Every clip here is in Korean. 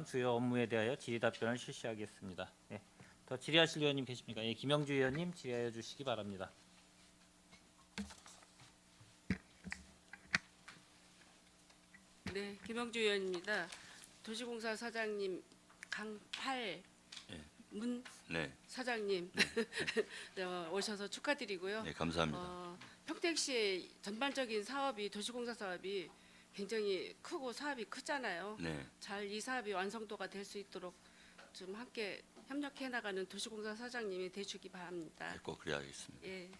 주요 업무에 대하여 질의 답변을 실시하겠습니다. 예, 더 질의하실 의원님 계십니까? 예, 김영주 의원님 질의하여 주시기 바랍니다. 네, 김영주 의원입니다. 도시공사 사장님 강팔 예. 문 네, 사장님 네, 오셔서 축하드리고요. 네, 감사합니다. 평택시의 전반적인 사업이 도시공사 사업이 굉장히 크고 사업이 크잖아요. 네, 잘 이 사업이 완성도가 될 수 있도록 좀 함께 협력해 나가는 도시공사 사장님이 되시기 바랍니다. 네, 꼭 그래야겠습니다. 예.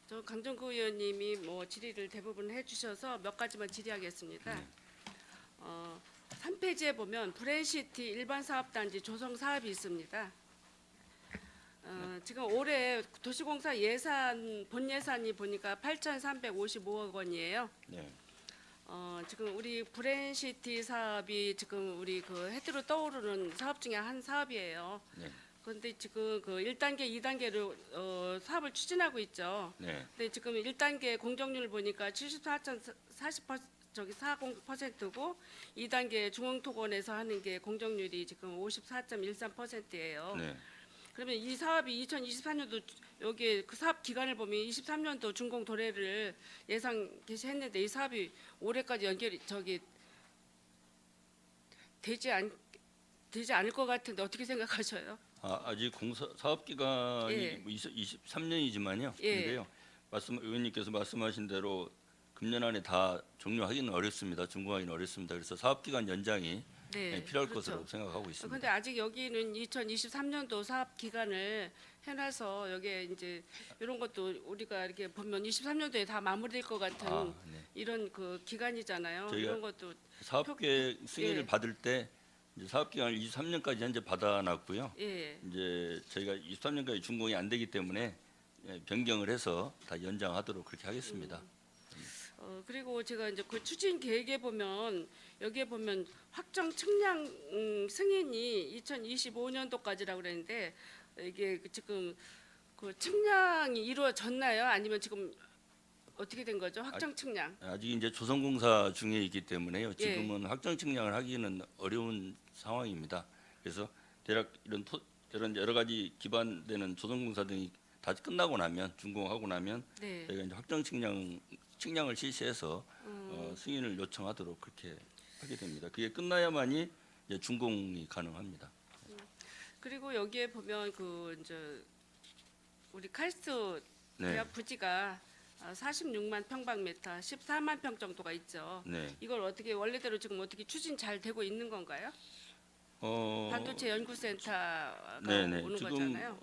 저 강정구 의원님이 뭐 질의를 대부분 해주셔서 몇 가지만 질의하겠습니다. 네. 3페이지에 보면 브랜시티 일반 사업단지 조성 사업이 있습니다. 지금 올해 도시공사 예산 본 예산이 보니까 8,355억 원이에요. 네, 지금 우리 브랜시티 사업이 지금 우리 그 해트로 떠오르는 사업 중에 한 사업이에요. 네, 그런데 지금 그 1단계, 2단계로 사업을 추진하고 있죠. 네, 근데 지금 1단계 공정률 보니까 40%고 2단계 중앙토건에서 하는 게 공정률이 지금 54.13%예요. 네. 그러면 이 사업이 2023년도 여기 그 사업 기간을 보면 23년도 준공 도래를 예상 개시했는데 이 사업이 올해까지 연결이 되지 않을 것 같은데 어떻게 생각하셔요? 아직 공사 사업 기간이 예. 23년이지만요. 예. 근데요, 의원님께서 말씀하신 대로 금년 안에 다 종료하기는 어렵습니다. 준공하기는 어렵습니다. 그래서 사업 기간 연장이 필요할 그렇죠. 것으로 생각하고 있습니다. 그런데 아직 여기는 2023년도 사업 기간을 해놔서 여기에 이제 이런 것도 우리가 이렇게 보면 23년도에 다 마무리될 것 같은 네. 이런 그 기간이잖아요. 저희가 이런 것도 사업계획 승인을 예. 받을 때 이제 사업 기간을 23년까지 현재 받아놨고요. 예. 이제 저희가 23년까지 준공이 안 되기 때문에 변경을 해서 다 연장하도록 그렇게 하겠습니다. 그리고 제가 이제 그 추진 계획에 보면 여기에 보면 확정 측량 승인이 2025년도까지라고 그랬는데 이게 지금 그 측량이 이루어졌나요? 아니면 지금 어떻게 된 거죠? 확정 측량. 아직 이제 조성공사 중에 있기 때문에요. 예. 지금은 확정 측량을 하기는 어려운 상황입니다. 그래서 대략 이런 여러 가지 기반되는 조성공사 등이 다 끝나고 나면 준공하고 나면 네. 저희가 이제 확정 측량을 실시해서 승인을 요청하도록 그렇게 하게 됩니다. 그게 끝나야만이 이제 준공이 가능합니다. 그리고 여기에 보면 그 이제 우리 카이스트 네, 대학 부지가 46만 평방미터, 14만 평 정도가 있죠. 네. 이걸 어떻게 원래대로 지금 어떻게 추진 잘 되고 있는 건가요? 어, 반도체 연구센터가 네네. 오는 지금 거잖아요.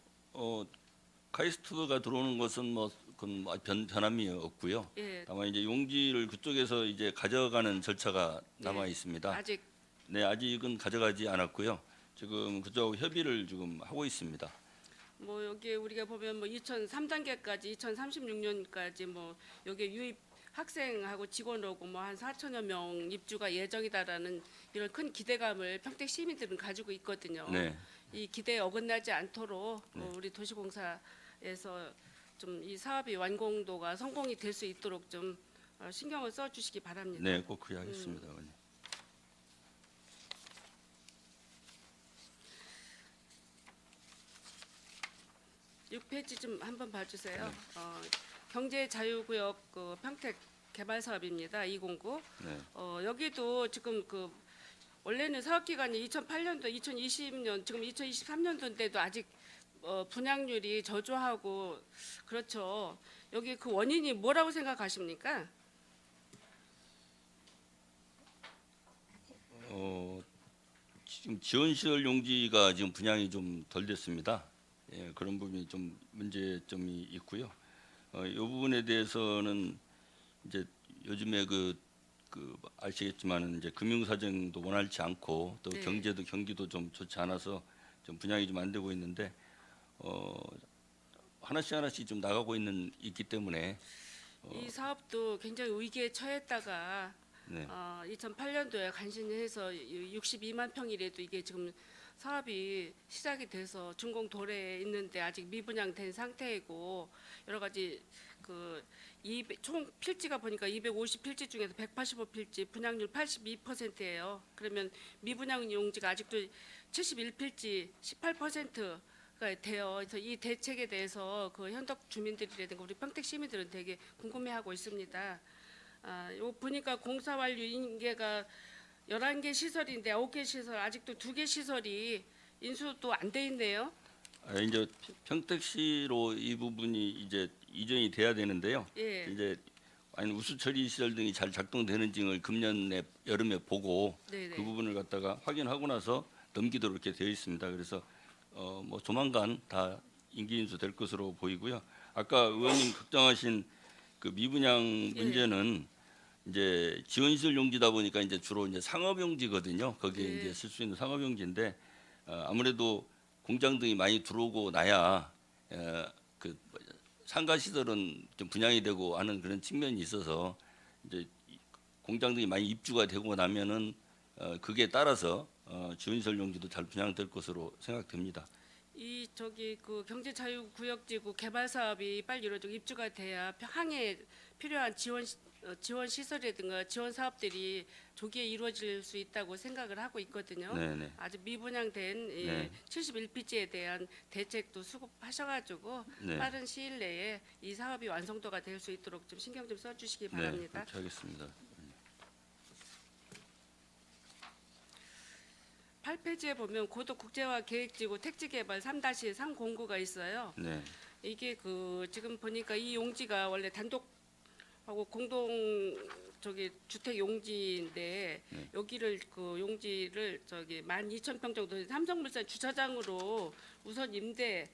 카이스트가 들어오는 것은 뭐 그건 변함이 없고요. 예, 다만 이제 용지를 그쪽에서 이제 가져가는 절차가 남아 있습니다. 아직 네, 아직은 가져가지 않았고요. 지금 그쪽 협의를 지금 하고 있습니다. 뭐 여기에 우리가 보면 뭐 2003단계까지 2036년까지 뭐 여기 유입 학생하고 직원 오고 뭐 한 4천여 명 입주가 예정이다라는 이런 큰 기대감을 평택 시민들은 가지고 있거든요. 네, 이 기대에 어긋나지 않도록 네. 우리 도시공사에서 좀 이 사업이 완공도가 성공이 될 수 있도록 좀 신경을 써 주시기 바랍니다. 네, 꼭 그렇게 하겠습니다. 의원님. 6페이지 좀 한번 봐주세요. 경제자유구역 그 평택 개발 사업입니다. 209. 네, 여기도 지금 그 원래는 사업 기간이 2008년도, 2020년, 지금 2023년도인데도 아직 분양률이 저조하고 그렇죠. 여기 그 원인이 뭐라고 생각하십니까? 지금 지원시설 용지가 지금 분양이 좀 덜 됐습니다. 예, 그런 부분이 좀 문제점이 있고요. 이 부분에 대해서는 이제 요즘에 그 아시겠지만은 이제 금융 사정도 원활치 않고 또 네. 경기도 좀 좋지 않아서 좀 분양이 좀 안 되고 있는데 하나씩 좀 나가고 있기 때문에 이 사업도 굉장히 위기에 처했다가 네, 2008년도에 간신해서 62만 평이라도 이게 지금 사업이 시작이 돼서 준공 도래에 있는데 아직 미분양된 상태이고 여러 가지 총 필지가 보니까 250필지 중에서 185필지 분양률 82%예요. 그러면 미분양 용지가 아직도 71필지 18%가 돼요. 그래서 이 대책에 대해서 그 현덕 주민들이라든가 우리 평택 시민들은 되게 궁금해하고 있습니다. 요 보니까 공사 완료 인계가 11개 시설인데 9개 시설 아직도 2개 시설이 인수도 안 돼 있네요. 이제 평택시로 이 부분이 이제 이전이 돼야 되는데요. 예. 이제 우수 처리 시설 등이 잘 작동되는지를 금년 여름에 보고 네네. 그 부분을 갖다가 확인하고 나서 넘기도록 이렇게 되어 있습니다. 그래서 뭐 조만간 다 인기 인수 될 것으로 보이고요. 아까 의원님 걱정하신 그 미분양 문제는 이제 지원시설 용지다 보니까 이제 주로 이제 상업 용지거든요. 거기에 네. 이제 쓸 수 있는 상업 용지인데 아무래도 공장 등이 많이 들어오고 나야 그 상가 시설은 좀 분양이 되고 하는 그런 측면이 있어서 이제 공장 등이 많이 입주가 되고 나면은 그게 따라서 지원시설 용지도 잘 분양될 것으로 생각됩니다. 이 그 경제자유구역지구 개발 사업이 빨리 이루어지고 입주가 돼야 항해 필요한 지원 시설이라든가 지원 사업들이 조기에 이루어질 수 있다고 생각을 하고 있거든요. 네네. 아직 미분양된 이 네. 71필지에 대한 대책도 수급하셔가지고 네. 빠른 시일 내에 이 사업이 완성도가 될 수 있도록 좀 신경 좀 써주시기 네, 바랍니다. 그렇게 하겠습니다. 8페이지에 보면 고도 국제화 계획지구 택지개발 3-3 공고가 있어요. 네, 이게 지금 보니까 이 용지가 원래 단독하고 공동 주택 용지인데 네. 여기를 용지를 12,000평 정도 삼성물산 주차장으로 우선 임대한다고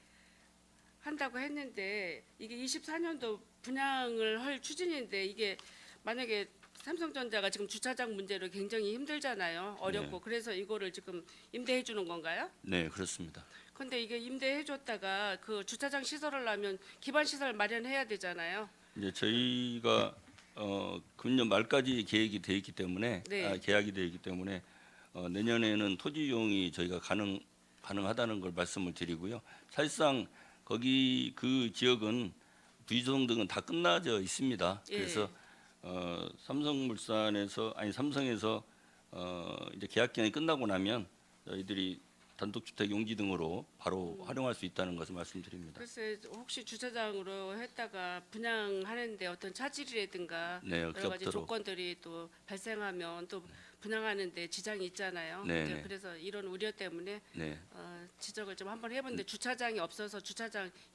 했는데 이게 24년도 분양을 할 추진인데 이게 만약에 삼성전자가 지금 주차장 문제로 굉장히 힘들잖아요. 어렵고 그래서 이거를 지금 임대해 주는 건가요? 네, 그렇습니다. 근데 이게 임대해 줬다가 그 주차장 시설을 하면 기반 시설 마련해야 되잖아요. 이제 저희가 금년 말까지 계획이 돼 있기 때문에 네. 계약이 돼 있기 때문에 내년에는 토지 이용이 저희가 가능하다는 걸 말씀을 드리고요. 사실상 거기 그 지역은 부유소득 등은 다 끝나져 있습니다. 예. 그래서 삼성에서 이제 계약 기간이 끝나고 나면 저희들이 단독주택 용지 등으로 바로 활용할 수 있다는 것을 말씀드립니다. 그래서 혹시 주차장으로 했다가 분양하는데 어떤 차질이라든가 네, 여러 가지 없도록. 조건들이 또 발생하면 또 분양하는데 지장이 있잖아요. 네, 이제 네. 그래서 이런 우려 때문에 네, 지적을 좀 한번 해봤는데 주차장이 없어서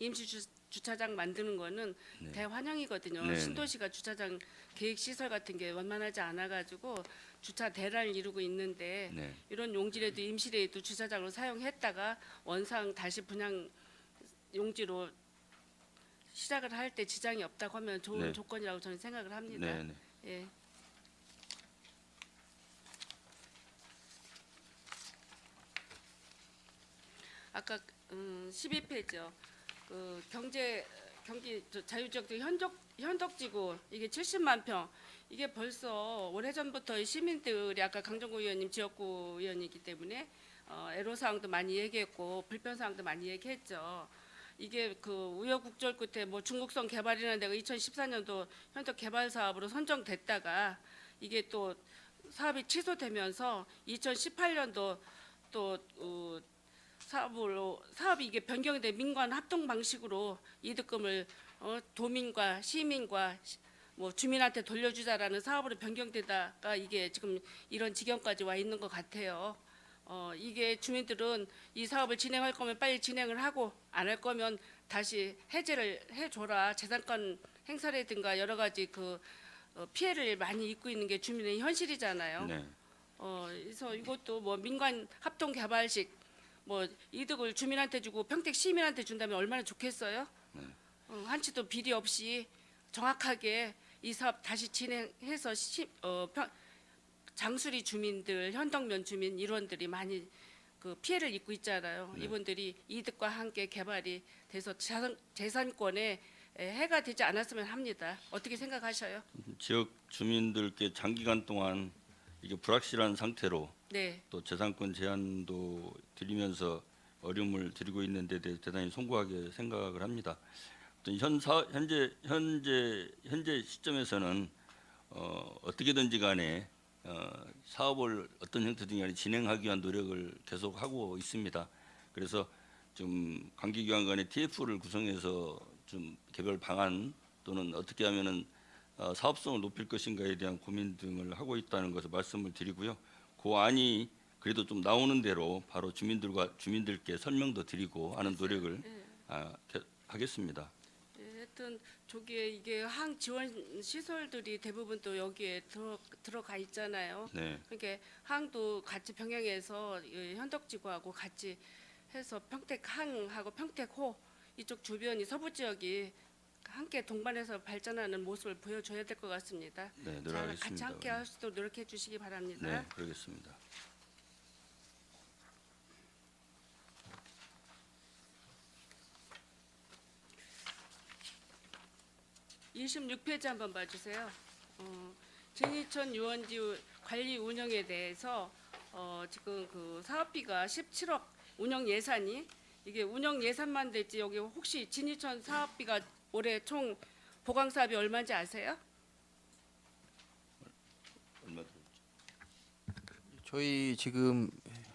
임시 주차장 만드는 거는 네. 대환영이거든요. 네, 네. 신도시가 주차장 계획 시설 같은 게 원만하지 않아가지고 주차 대란을 이루고 있는데 네. 이런 용지라도 임시라도 주차장으로 사용했다가 원상 다시 분양 용지로 시작을 할 때 지장이 없다고 하면 좋은 네. 조건이라고 저는 생각을 합니다. 네, 네. 예. 아까 12페이지요. 경기 자유지역 현덕지구 이게 70만 평 이게 벌써 오래전부터 시민들이 아까 강정구 의원님 지역구 의원이기 때문에 애로사항도 많이 얘기했고 불편사항도 많이 얘기했죠. 이게 우여곡절 끝에 뭐 중국성 개발이라는 데가 2014년도 현덕 개발 사업으로 선정됐다가 이게 또 사업이 취소되면서 2018년도 또 사업이 이게 변경이 돼 민관 합동 방식으로 이득금을 도민과 시민과 뭐 주민한테 돌려주자라는 사업으로 변경되다가 이게 지금 이런 지경까지 와 있는 것 같아요. 이게 주민들은 이 사업을 진행할 거면 빨리 진행을 하고 안 할 거면 다시 해제를 해줘라. 재산권 행사라든가 여러 가지 피해를 많이 입고 있는 게 주민의 현실이잖아요. 네. 그래서 이것도 뭐 민관 합동 개발식 뭐 이득을 주민한테 주고 평택 시민한테 준다면 얼마나 좋겠어요? 한치도 비리 없이 정확하게 이 사업 다시 진행해서 장수리 주민들, 현덕면 주민 일원들이 많이 피해를 입고 있잖아요. 네. 이분들이 이득과 함께 개발이 돼서 재산권에 해가 되지 않았으면 합니다. 어떻게 생각하셔요? 지역 주민들께 장기간 동안 이게 불확실한 상태로 네, 또 재산권 제한도 드리면서 어려움을 드리고 있는 데 대해서 대단히 송구하게 생각을 합니다. 어떤 현재 시점에서는 어떻게든지 간에 사업을 어떤 형태든 간에 진행하기 위한 노력을 계속하고 있습니다. 그래서 좀 관계기관 간의 TF를 구성해서 좀 개별 방안 또는 어떻게 하면은 사업성을 높일 것인가에 대한 고민 등을 하고 있다는 것을 말씀을 드리고요. 그 안이 그래도 좀 나오는 대로 바로 주민들께 설명도 드리고 하는 노력을 하겠습니다. 네, 하여튼 저기에 이게 항 지원 시설들이 대부분 또 여기에 들어가 있잖아요. 네, 그러니까 항도 같이 병행해서 이 현덕지구하고 같이 해서 평택항하고 평택호 이쪽 주변이 서부 지역이 함께 동반해서 발전하는 모습을 보여줘야 될 것 같습니다. 네, 자, 노력하겠습니다. 같이 함께 할 수 있도록 노력해 주시기 바랍니다. 네, 그러겠습니다. 26페이지 한번 봐주세요. 진이천 유원지 관리 운영에 대해서 지금 그 사업비가 17억 운영 예산이 이게 운영 예산만 됐지 여기 혹시 진이천 사업비가 올해 총 보강 사업이 얼마인지 아세요? 얼마 들었죠? 저희 지금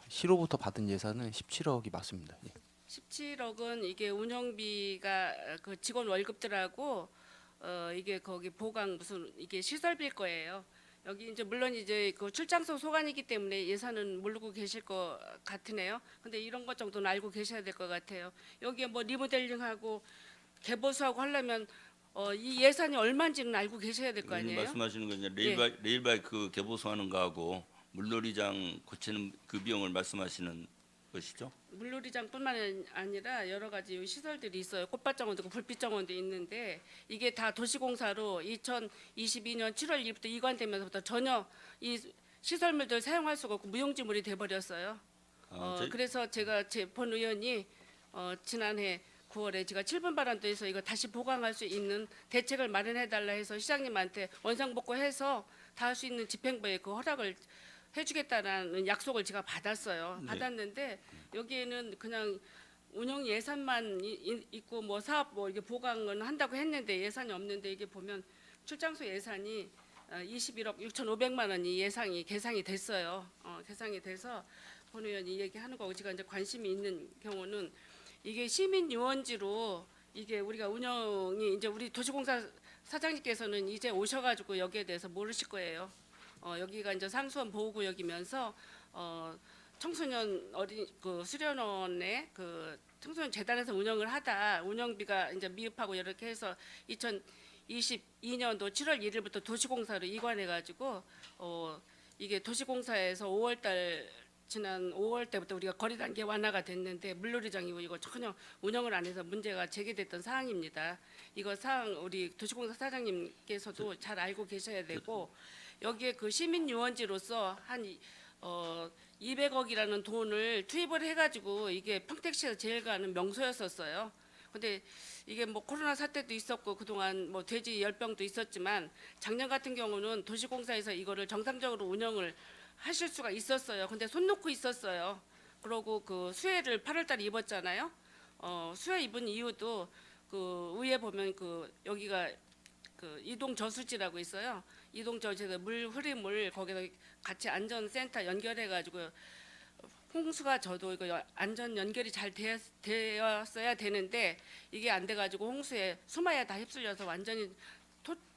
시로부터 받은 예산은 17억이 맞습니다. 예. 17억은 이게 운영비가 그 직원 월급들하고 이게 거기 보강 무슨 이게 시설비일 거예요. 여기 이제 물론 이제 그 출장소 소관이기 때문에 예산은 모르고 계실 것 같으네요. 근데 이런 것 정도는 알고 계셔야 될 것 같아요. 여기에 뭐 리모델링하고 개보수하고 하려면 이 예산이 얼마인지는 알고 계셔야 될 거 의원님 아니에요? 말씀하시는 건 이제 예. 레일바이크 개보수하는 거하고 물놀이장 고치는 그 비용을 말씀하시는 것이죠? 물놀이장뿐만 아니라 여러 가지 시설들이 있어요. 꽃밭정원도 있고 불빛정원도 있는데 이게 다 도시공사로 2022년 7월 1일부터 이관되면서부터 전혀 이 시설물들 사용할 수가 없고 무용지물이 돼버렸어요. 그래서 제가 본 의원이 지난해 9월에 제가 7분 발언도에서 이거 다시 보강할 수 있는 대책을 마련해달라 해서 시장님한테 원상복구해서 다 할 수 있는 집행부에 그 허락을 해주겠다라는 약속을 제가 받았어요. 네. 받았는데 여기에는 그냥 운영 예산만 있고 뭐 사업 뭐 이게 보강은 한다고 했는데 예산이 없는데 이게 보면 출장소 예산이 21억 6,500만 원이 계상이 됐어요. 계상이 돼서 본 의원이 얘기하는 거고 제가 이제 관심이 있는 경우는 이게 시민 유원지로 이게 우리가 운영이 이제 우리 도시공사 사장님께서는 이제 오셔가지고 여기에 대해서 모르실 거예요. 여기가 이제 상수원 보호구역이면서 청소년 어린 그 수련원의 그 청소년 재단에서 운영을 하다 운영비가 이제 미흡하고 이렇게 해서 2022년도 7월 1일부터 도시공사로 이관해가지고 이게 도시공사에서 5월달 지난 5월 때부터 우리가 거리 단계 완화가 됐는데 물놀이장이고 이거 전혀 운영을 안 해서 문제가 제기됐던 사항입니다. 이거 사항 우리 도시공사 사장님께서도 잘 알고 계셔야 되고 여기에 그 시민 유원지로서 한 200억이라는 돈을 투입을 해가지고 이게 평택시에서 제일 가는 명소였었어요. 근데 이게 뭐 코로나 사태도 있었고 그동안 뭐 돼지 열병도 있었지만 작년 같은 경우는 도시공사에서 이거를 정상적으로 운영을 하실 수가 있었어요. 근데 손 놓고 있었어요. 그러고 그 수해를 8월달에 입었잖아요. 수해 입은 이유도 그 위에 보면 그 여기가 그 이동 저수지라고 있어요. 이동 저수지에서 물 흐림을 거기서 같이 안전센터 연결해가지고 홍수가 저도 이거 안전 연결이 잘 되었어야 되는데 이게 안 돼가지고 홍수에 수마에 다 휩쓸려서 완전히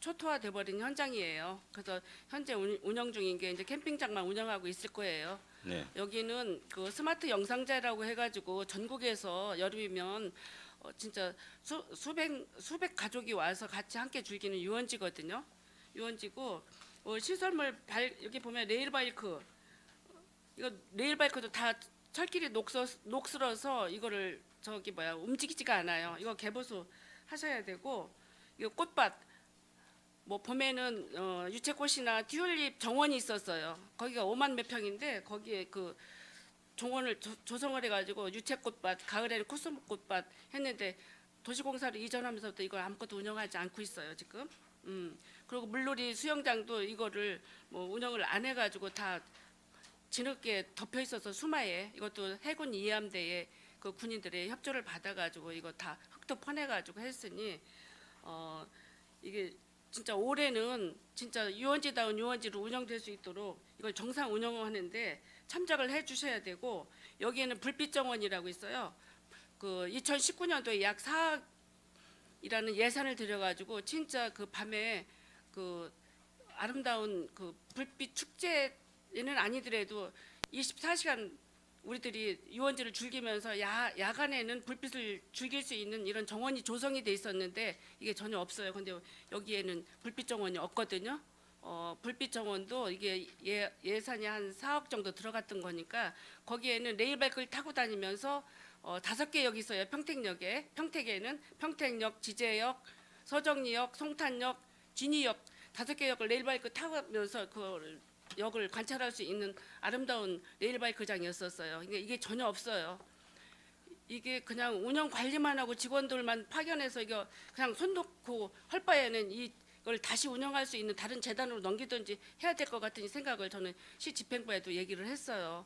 초토화돼 버린 현장이에요. 그래서 현재 운영 중인 게 이제 캠핑장만 운영하고 있을 거예요. 네. 여기는 그 스마트 영상제라고 해가지고 전국에서 여름이면 진짜 수백 가족이 와서 같이 함께 즐기는 유원지거든요. 유원지고 시설물 여기 보면 레일바이크 이거 레일바이크도 다 철길이 녹슬어서 이거를 움직이지가 않아요. 이거 개보수 하셔야 되고 이거 꽃밭 뭐 봄에는 유채꽃이나 튤립 정원이 있었어요. 거기가 5만 몇 평인데 거기에 그 정원을 조성을 해가지고 유채꽃밭, 가을에는 코스모꽃밭 했는데 도시공사로 이전하면서부터 이걸 아무것도 운영하지 않고 있어요 지금. 그리고 물놀이 수영장도 이거를 뭐 운영을 안 해가지고 다 진흙게 덮여 있어서 수마에 이것도 해군 이해함대에 그 군인들의 협조를 받아가지고 이거 다 흙도 퍼내가지고 했으니 이게 진짜 올해는 진짜 유원지다운 유원지로 운영될 수 있도록 이걸 정상 운영하는데 참작을 해주셔야 되고 여기에는 불빛 정원이라고 있어요. 그 2019년도에 약 4억이라는 예산을 들여가지고 진짜 그 밤에 그 아름다운 그 불빛 축제는 아니더라도 24시간 우리들이 유원지를 즐기면서 야간에는 불빛을 즐길 수 있는 이런 정원이 조성이 돼 있었는데 이게 전혀 없어요. 근데 여기에는 불빛 정원이 없거든요. 불빛 정원도 이게 예산이 한 4억 정도 들어갔던 거니까 거기에는 레일바이크를 타고 다니면서 5개 역이 있어요. 평택에는 평택역, 지제역, 서정리역, 송탄역, 진이역 5개 역을 레일바이크 타면서 그 역을 관찰할 수 있는 아름다운 레일바이크장이었었어요. 이게 전혀 없어요. 이게 그냥 운영 관리만 하고 직원들만 파견해서 이거 그냥 손 놓고 할 바에는 이걸 다시 운영할 수 있는 다른 재단으로 넘기든지 해야 될 것 같은 생각을 저는 시 집행부에도 얘기를 했어요.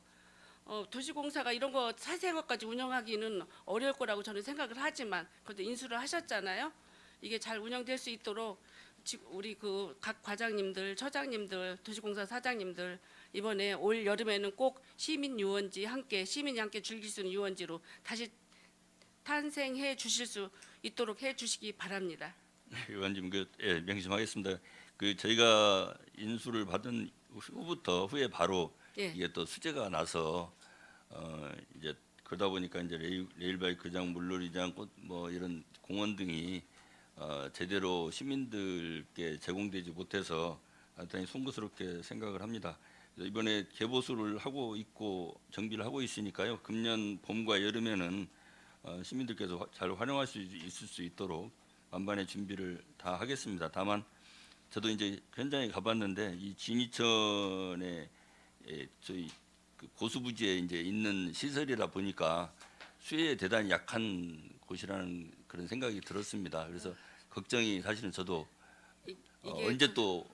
도시공사가 이런 거 자세한 것까지 운영하기는 어려울 거라고 저는 생각을 하지만 그래도 인수를 하셨잖아요. 이게 잘 운영될 수 있도록 우리 그 각 과장님들, 처장님들, 도시공사 사장님들 이번에 올 여름에는 꼭 시민이 함께 즐길 수 있는 유원지로 다시 탄생해 주실 수 있도록 해 주시기 바랍니다. 의원님 명심하겠습니다. 그 저희가 인수를 받은 후에 바로 예. 이게 또 수재가 나서 이제 그러다 보니까 이제 레일바이크장, 물놀이장, 뭐 이런 공원 등이 제대로 시민들께 제공되지 못해서 대단히 송구스럽게 생각을 합니다. 이번에 개보수를 하고 있고 정비를 하고 있으니까요. 금년 봄과 여름에는 시민들께서 잘 활용할 수 있을 수 있도록 만반의 준비를 다 하겠습니다. 다만 저도 이제 현장에 가봤는데 이 진이천에 저희 그 고수부지에 이제 있는 시설이라 보니까 수해에 대단히 약한 곳이라는 그런 생각이 들었습니다. 그래서 걱정이 사실은 저도 언제 또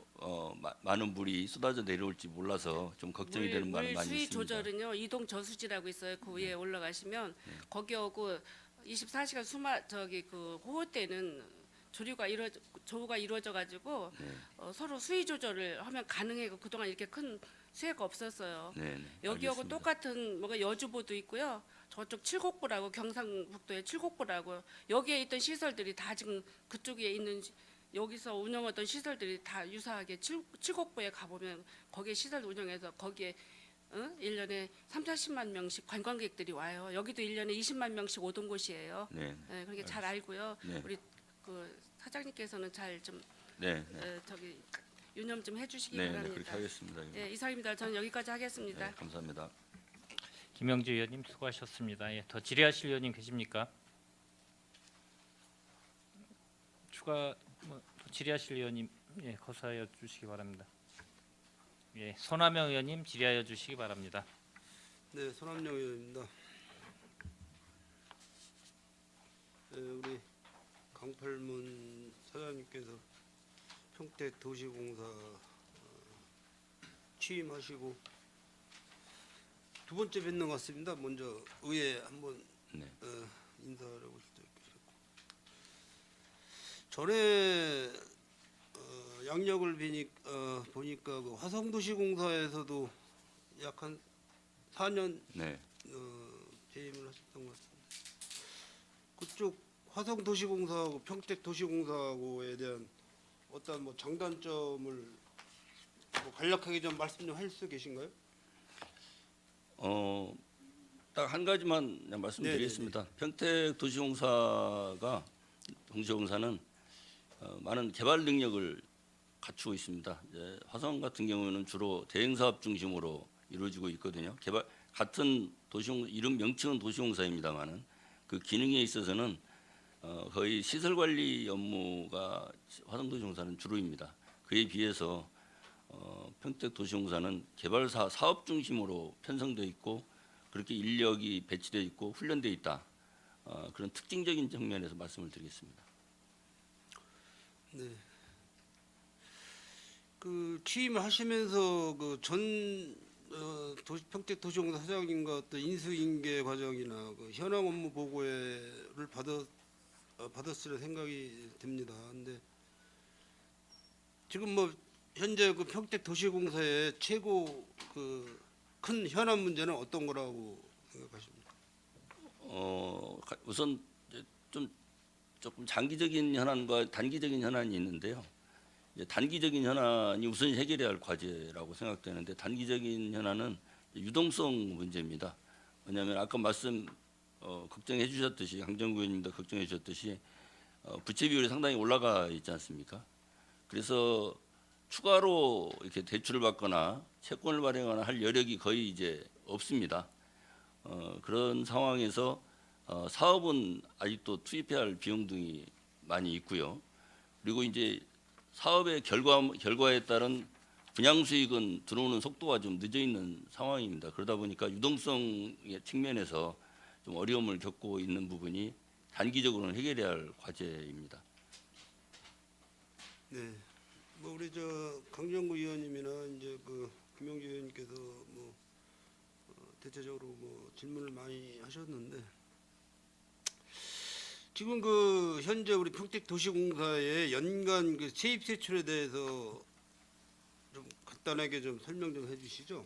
많은 물이 쏟아져 내려올지 몰라서 좀 걱정이 되는 바는 많이 수위 있습니다. 조절은요 이동 저수지라고 있어요. 그 위에 올라가시면 거기 오고 24시간 그 호우 때는 조우가 이루어져 가지고 서로 수위 조절을 하면 가능해요. 그동안 이렇게 큰 수해가 없었어요. 네, 여기하고 알겠습니다. 똑같은 뭐가 여주보도 있고요. 저쪽 칠곡부라고 경상북도의 칠곡부라고 여기에 있던 시설들이 다 지금 그쪽에 있는 여기서 운영하던 시설들이 다 유사하게 칠곡부에 가보면 거기에 시설 운영해서 거기에 1년에 30~40만 명씩 관광객들이 와요. 여기도 1년에 20만 명씩 오던 곳이에요. 네, 네, 그러니까 잘 알고요. 네. 우리 그 사장님께서는 잘 좀 네, 유념 좀 해주시기 네, 바랍니다. 그렇게 하겠습니다. 네, 이상입니다. 저는 여기까지 하겠습니다. 네, 감사합니다. 김영주 의원님 수고하셨습니다. 예, 더 질의하실 의원님 계십니까? 추가 더 질의하실 의원님 거사하여 주시기 바랍니다. 예, 손하명 의원님 질의하여 주시기 바랍니다. 네, 손학령 의원입니다. 네, 우리 강팔문 사장님께서 평택 도시공사 취임하시고 두 번째 뵙는 것 같습니다. 먼저 의회 한번 네. 인사를 하고 싶고 전에 양력을 보니까 그 화성도시공사에서도 약 한 4년 네. 재임을 하셨던 것 같습니다. 그쪽 화성도시공사하고 평택도시공사하고에 대한 어떤 뭐 장단점을 뭐 간략하게 좀 말씀 좀 할 수 계신가요? 딱 한 가지만 그냥 말씀드리겠습니다. 평택도시공사는 많은 개발 능력을 갖추고 있습니다. 이제 화성 같은 경우는 주로 대행 사업 중심으로 이루어지고 있거든요. 같은 도시공 이름 명칭은 도시공사입니다만은 그 기능에 있어서는 거의 시설 관리 업무가 화성도시공사는 주로입니다. 그에 비해서 평택도시공사는 개발사 사업 중심으로 편성되어 있고 그렇게 인력이 배치되어 있고 훈련되어 있다. 그런 특징적인 측면에서 말씀을 드리겠습니다. 네. 그 취임을 하시면서 그 전 평택 도시공사 사장님과 어떤 인수인계 과정이나 그 현황 업무 보고회를 받았으려 생각이 듭니다. 근데 지금 뭐 현재 그 평택 도시공사의 최고 그 큰 현안 문제는 어떤 거라고 생각하십니까? 우선 이제 조금 장기적인 현안과 단기적인 현안이 있는데요. 이제 단기적인 현안이 우선 해결해야 할 과제라고 생각되는데 단기적인 현안은 유동성 문제입니다. 왜냐하면 아까 걱정해 주셨듯이 강정구 의원님도 걱정해 주셨듯이 부채 비율이 상당히 올라가 있지 않습니까? 그래서 추가로 이렇게 대출을 받거나 채권을 발행하거나 할 여력이 거의 이제 없습니다. 그런 상황에서 사업은 아직도 투입해야 할 비용 등이 많이 있고요. 그리고 이제 사업의 결과에 따른 분양 수익은 들어오는 속도가 좀 늦어 있는 상황입니다. 그러다 보니까 유동성의 측면에서 좀 어려움을 겪고 있는 부분이 단기적으로는 해결해야 할 과제입니다. 네. 뭐 우리 저 강정구 의원님이나 이제 그 김영주 의원님께서 뭐 대체적으로 뭐 질문을 많이 하셨는데 지금 그 현재 우리 평택도시공사의 연간 그 세입 세출에 대해서 좀 간단하게 좀 설명 좀 해주시죠.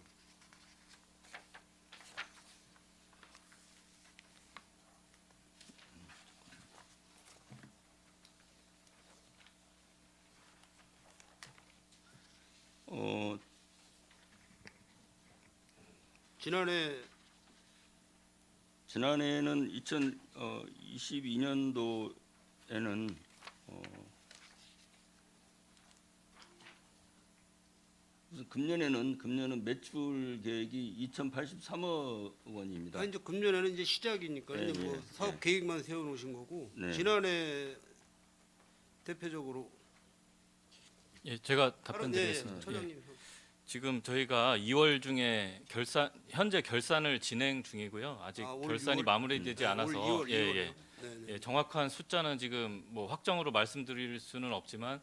지난해는 2022년도에는 금년에는 매출 계획이 2,083억 원입니다. 아니 이제 금년에는 이제 시작이니까 네, 이제 뭐 네, 사업 네. 계획만 세워놓으신 거고 네. 지난해 대표적으로 예, 제가 네, 답변드리겠습니다. 예. 처장님. 지금 저희가 2월 중에 현재 결산을 진행 중이고요. 아직 올 결산이 6월? 마무리되지 않아서 올 2월, 예, 2월. 예. 네, 네. 예, 정확한 숫자는 지금 뭐 확정으로 말씀드릴 수는 없지만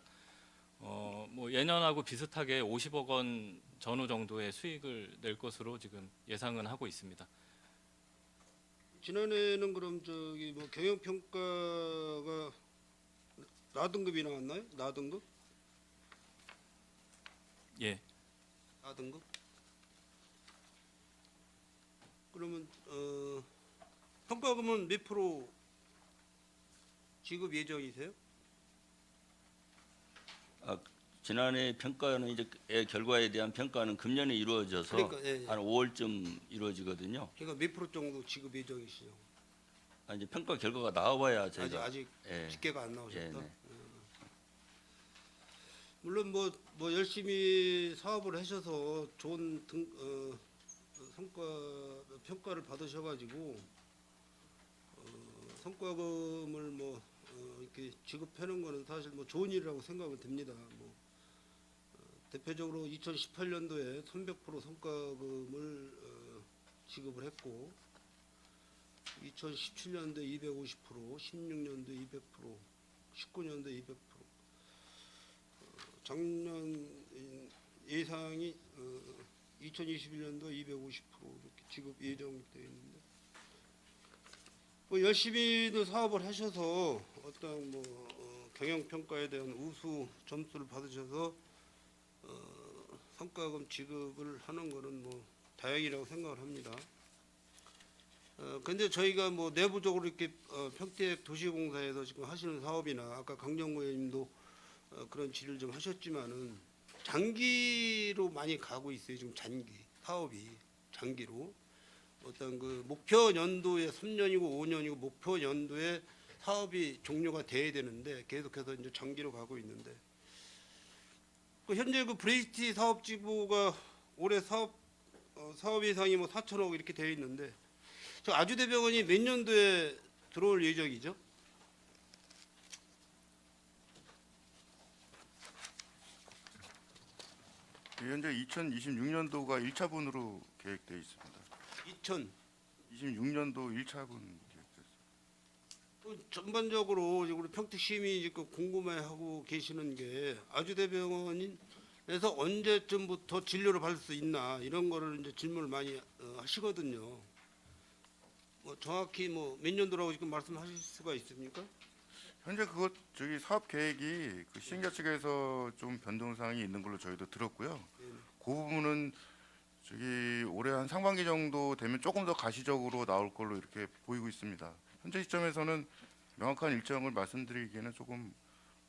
뭐 예년하고 비슷하게 50억 원 전후 정도의 수익을 낼 것으로 지금 예상은 하고 있습니다. 지난해는 그럼 저기 뭐 경영 평가가 나등급이 나왔나요? 나등급? 예. 나등급? 그러면 평가금은 몇 프로 지급 예정이세요? 지난해 평가는 이제 결과에 대한 평가는 금년에 이루어져서 그러니까 예, 예. 한 5월쯤 이루어지거든요. 그러니까 몇 프로 정도 지급 예정이시죠? 이제 평가 결과가 나와봐야 저희가 아직 예. 집계가 안 나오셨다. 예, 네. 물론 뭐 열심히 사업을 하셔서 좋은 평가를 받으셔가지고 성과금을 뭐 이렇게 지급하는 거는 사실 뭐 좋은 일이라고 생각을 듭니다. 뭐 대표적으로 2018년도에 300% 성과금을 지급을 했고 2017년도에 250%, 16년도에 200%, 19년도에 200%. 작년 예상이 2021년도 250% 이렇게 지급 예정되어 있는데 뭐 열심히도 사업을 하셔서 어떤 뭐 경영 평가에 대한 우수 점수를 받으셔서 성과금 지급을 하는 거는 뭐 다행이라고 생각을 합니다. 근데 저희가 뭐 내부적으로 이렇게 평택 도시공사에서 지금 하시는 사업이나 아까 강정구 의원님도 그런 질의를 좀 하셨지만은 장기로 많이 가고 있어요. 지금 사업이 장기로 어떤 그 목표 연도에 3년이고 5년이고 목표 연도에 사업이 종료가 돼야 되는데 계속해서 이제 장기로 가고 있는데 현재 그 브레이티 사업지구가 올해 사업 예상이 뭐 4천억 이렇게 되어 있는데 저 아주대병원이 몇 년도에 들어올 예정이죠? 현재 2026년도가 1차분으로 계획되어 있습니다. 26년도 1차분 계획됐습니다. 또 전반적으로 우리 평택 시민이 지금 궁금해하고 계시는 게 아주대병원을 그래서 언제쯤부터 진료를 받을 수 있나 이런 거를 이제 질문을 많이 하시거든요. 뭐 정확히 뭐 몇 년도라고 지금 말씀하실 수가 있습니까? 현재 그것 저기 사업 계획이 그 시행자 측에서 좀 변동 사항이 있는 걸로 저희도 들었고요. 그 부분은 저기 올해 한 상반기 정도 되면 조금 더 가시적으로 나올 걸로 이렇게 보이고 있습니다. 현재 시점에서는 명확한 일정을 말씀드리기에는 조금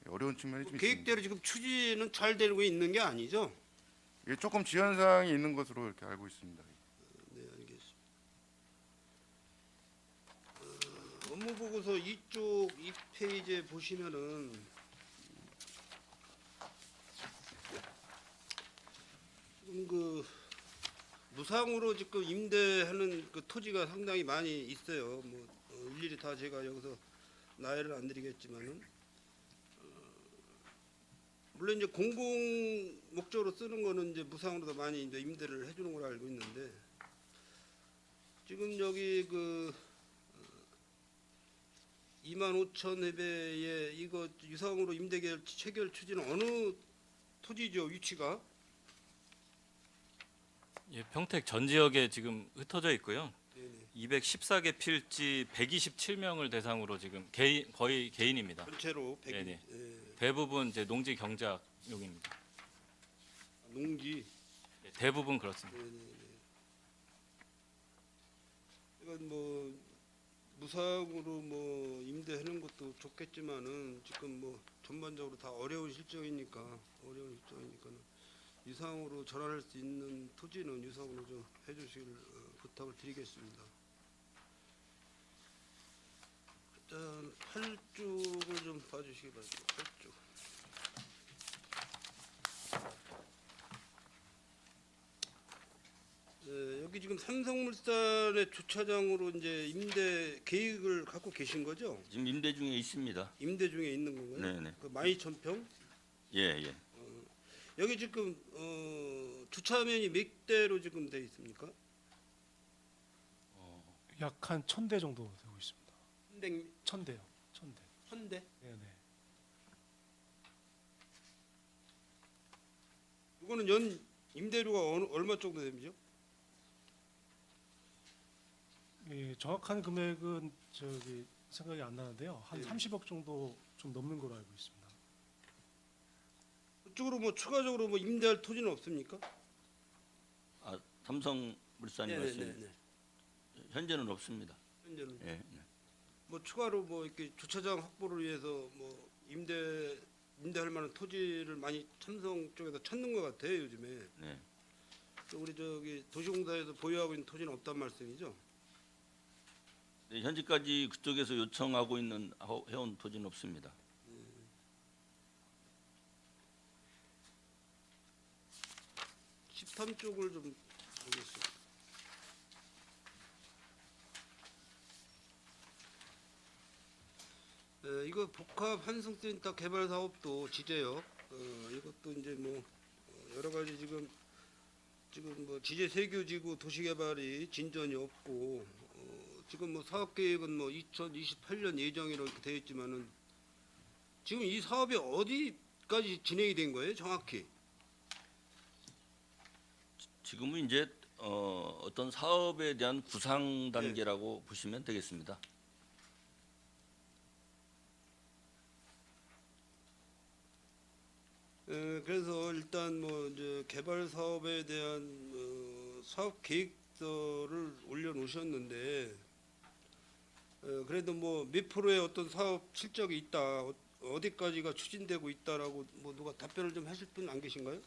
어려운 측면이 좀 있습니다. 계획대로 지금 추진은 잘 되고 있는 게 아니죠? 예, 조금 지연 사항이 있는 것으로 이렇게 알고 있습니다. 네, 알겠습니다. 업무 보고서 이쪽 2페이지에 보시면은 지금 그 무상으로 지금 임대하는 그 토지가 상당히 많이 있어요. 뭐 일일이 다 제가 여기서 나열을 안 드리겠지만은 물론 이제 공공 목적으로 쓰는 거는 이제 무상으로도 많이 이제 임대를 해주는 걸로 알고 있는데 지금 여기 그 25,000회배에 이거 유상으로 임대 계열 체결 추진은 어느 토지죠 위치가? 예, 평택 전 지역에 지금 흩어져 있고요. 네네. 214개 필지 127명을 대상으로 지금 거의 개인입니다. 전체로 100. 네네. 예, 대부분 이제 농지 경작용입니다. 농지. 예, 대부분 그렇습니다. 네네네. 이건 뭐 무상으로 뭐 임대하는 것도 좋겠지만은 지금 뭐 전반적으로 다 어려운 실정이니까는 유상으로 전환할 수 있는 토지는 유상으로 좀 해주시길 부탁을 드리겠습니다. 일단 8쪽을 좀 봐주시기 바랍니다. 8쪽. 네, 여기 지금 삼성물산의 주차장으로 이제 임대 계획을 갖고 계신 거죠? 지금 임대 중에 있습니다. 임대 중에 있는 건가요? 네네. 그 12,000평? 예, 예. 여기 지금 주차면이 몇 대로 지금 돼 있습니까? 약 한 1,000대 정도 되고 있습니다. 1,000대요. 1,000대. 1,000대? 네네. 이거는 연 임대료가 얼마 정도 됩니까? 예, 정확한 금액은 저기 생각이 안 나는데요. 한 네. 30억 정도 좀 넘는 걸로 알고 있습니다. 그쪽으로 뭐 추가적으로 뭐 임대할 토지는 없습니까? 아, 삼성물산이 말씀 네네네. 현재는 없습니다. 현재는 예, 예. 뭐 추가로 뭐 이렇게 주차장 확보를 위해서 뭐 임대할 만한 토지를 많이 삼성 쪽에서 찾는 것 같아요 요즘에. 네. 우리 저기 도시공사에서 보유하고 있는 토지는 없단 말씀이죠? 네, 현재까지 그쪽에서 요청하고 있는 해온 토지는 없습니다. 13쪽을 좀 보겠습니다. 이거 복합 환승센터 개발 사업도 지제역 이것도 이제 뭐 여러 가지 지금 뭐 지제 세교지구 도시개발이 진전이 없고 지금 뭐 사업 계획은 뭐 2028년 예정이라고 이렇게 되어 있지만은 지금 이 사업이 어디까지 진행이 된 거예요, 정확히? 지금은 이제 어떤 사업에 대한 구상 단계라고 보시면 되겠습니다. 그래서 일단 뭐 이제 개발 사업에 대한 사업 계획서를 올려놓으셨는데 그래도 뭐 몇 프로의 어떤 사업 실적이 있다, 어디까지가 추진되고 있다라고 뭐 누가 답변을 좀 하실 분 안 계신가요?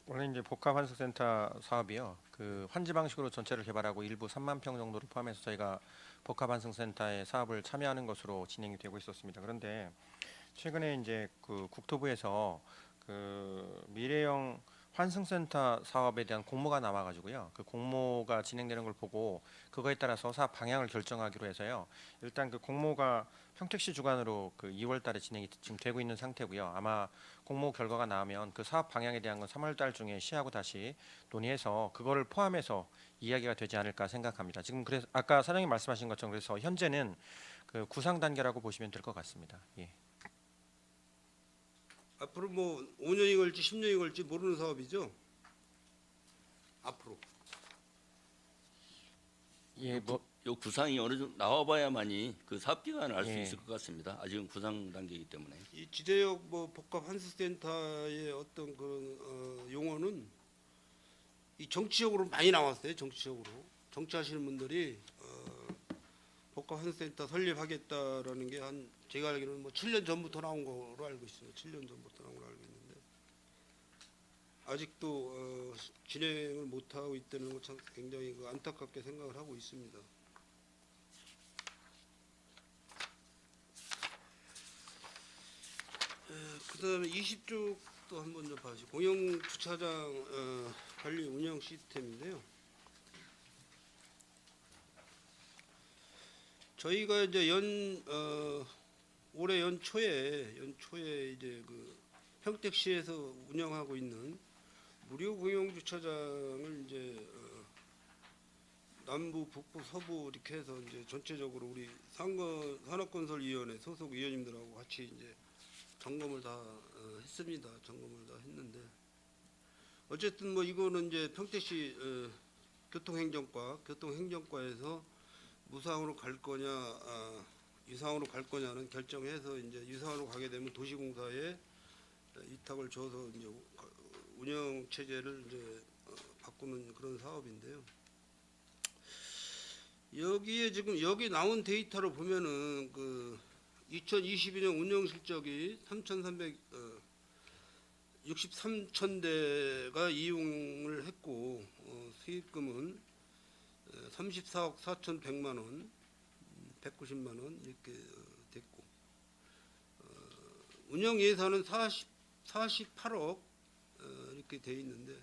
원래 이제 복합환승센터 사업이요. 그 환지 방식으로 전체를 개발하고 일부 3만 평 정도를 포함해서 저희가 복합환승센터의 사업을 참여하는 것으로 진행이 되고 있었습니다. 그런데 최근에 이제 그 국토부에서 그 미래형 환승센터 사업에 대한 공모가 나와가지고요. 그 공모가 진행되는 걸 보고 그거에 따라서 사업 방향을 결정하기로 해서요. 일단 그 공모가 평택시 주관으로 그 2월달에 진행이 지금 되고 있는 상태고요. 아마 공모 결과가 나오면 그 사업 방향에 대한 건 3월달 중에 시하고 다시 논의해서 그거를 포함해서 이야기가 되지 않을까 생각합니다. 지금 그래서 아까 사장님 말씀하신 것처럼 그래서 현재는 그 구상 단계라고 보시면 될 것 같습니다. 예. 앞으로 뭐 5년이 걸지 10년이 걸지 모르는 사업이죠. 앞으로. 예, 뭐 요 구상이 어느 정도 나와봐야만이 그 사업 기간을 알 수 예. 있을 것 같습니다. 아직은 구상 단계이기 때문에. 이 지대역 뭐 복합 환수센터의 어떤 그런 용어는 이 정치적으로 많이 나왔어요. 정치적으로 정치하시는 분들이 복합 환수센터 설립하겠다라는 게 한 제가 알기로는 뭐 7년 전부터 나온 거로 알고 있습니다. 7년 전부터 나온 걸로 알고 있는데 아직도 진행을 못 하고 있다는 거 참 굉장히 그 안타깝게 생각을 하고 있습니다. 그다음에 20쪽도 한번 좀 봐주시고 공영 주차장 관리 운영 시스템인데요. 저희가 이제 올해 연초에 이제 그 평택시에서 운영하고 있는 무료 공영 주차장을 이제 남부, 북부, 서부 이렇게 해서 이제 전체적으로 우리 산업건설위원회 소속 위원님들하고 같이 이제 점검을 다 했습니다. 점검을 다 했는데 어쨌든 뭐 이거는 이제 평택시 교통행정과에서 무상으로 갈 거냐 유상으로 갈 거냐는 결정해서 이제 유상으로 가게 되면 도시공사에 위탁을 줘서 이제 운영 체제를 이제 바꾸는 그런 사업인데요. 여기에 지금 여기 나온 데이터를 보면은 그 2022년 운영 실적이 63,000대가 이용을 했고 수익금은 34억 4,100만 원, 190만 원 이렇게 됐고 운영 예산은 48억 이렇게 돼 있는데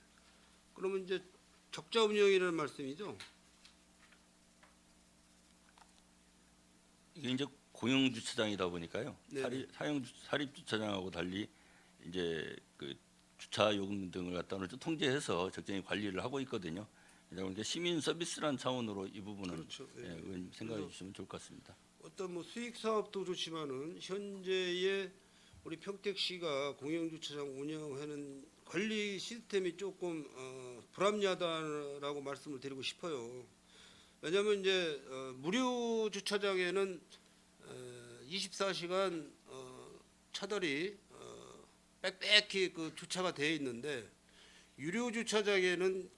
그러면 이제 적자 운영이라는 말씀이죠. 이게 이제 공영 주차장이다 보니까요. 네. 사립 주차장하고 달리 이제 그 주차 요금 등을 갖다가 좀 통제해서 적정히 관리를 하고 있거든요. 그러니까 시민 서비스라는 차원으로 이 부분은 그렇죠. 예. 의원님 생각해 주시면 좋을 것 같습니다. 어떤 뭐 수익 사업도 좋지만은 현재의 우리 평택시가 공영 주차장 운영하는 관리 시스템이 조금 불합리하다라고 말씀을 드리고 싶어요. 왜냐하면 이제 무료 주차장에는 24시간 차들이 빽빽히 그 주차가 되어 있는데 유료 주차장에는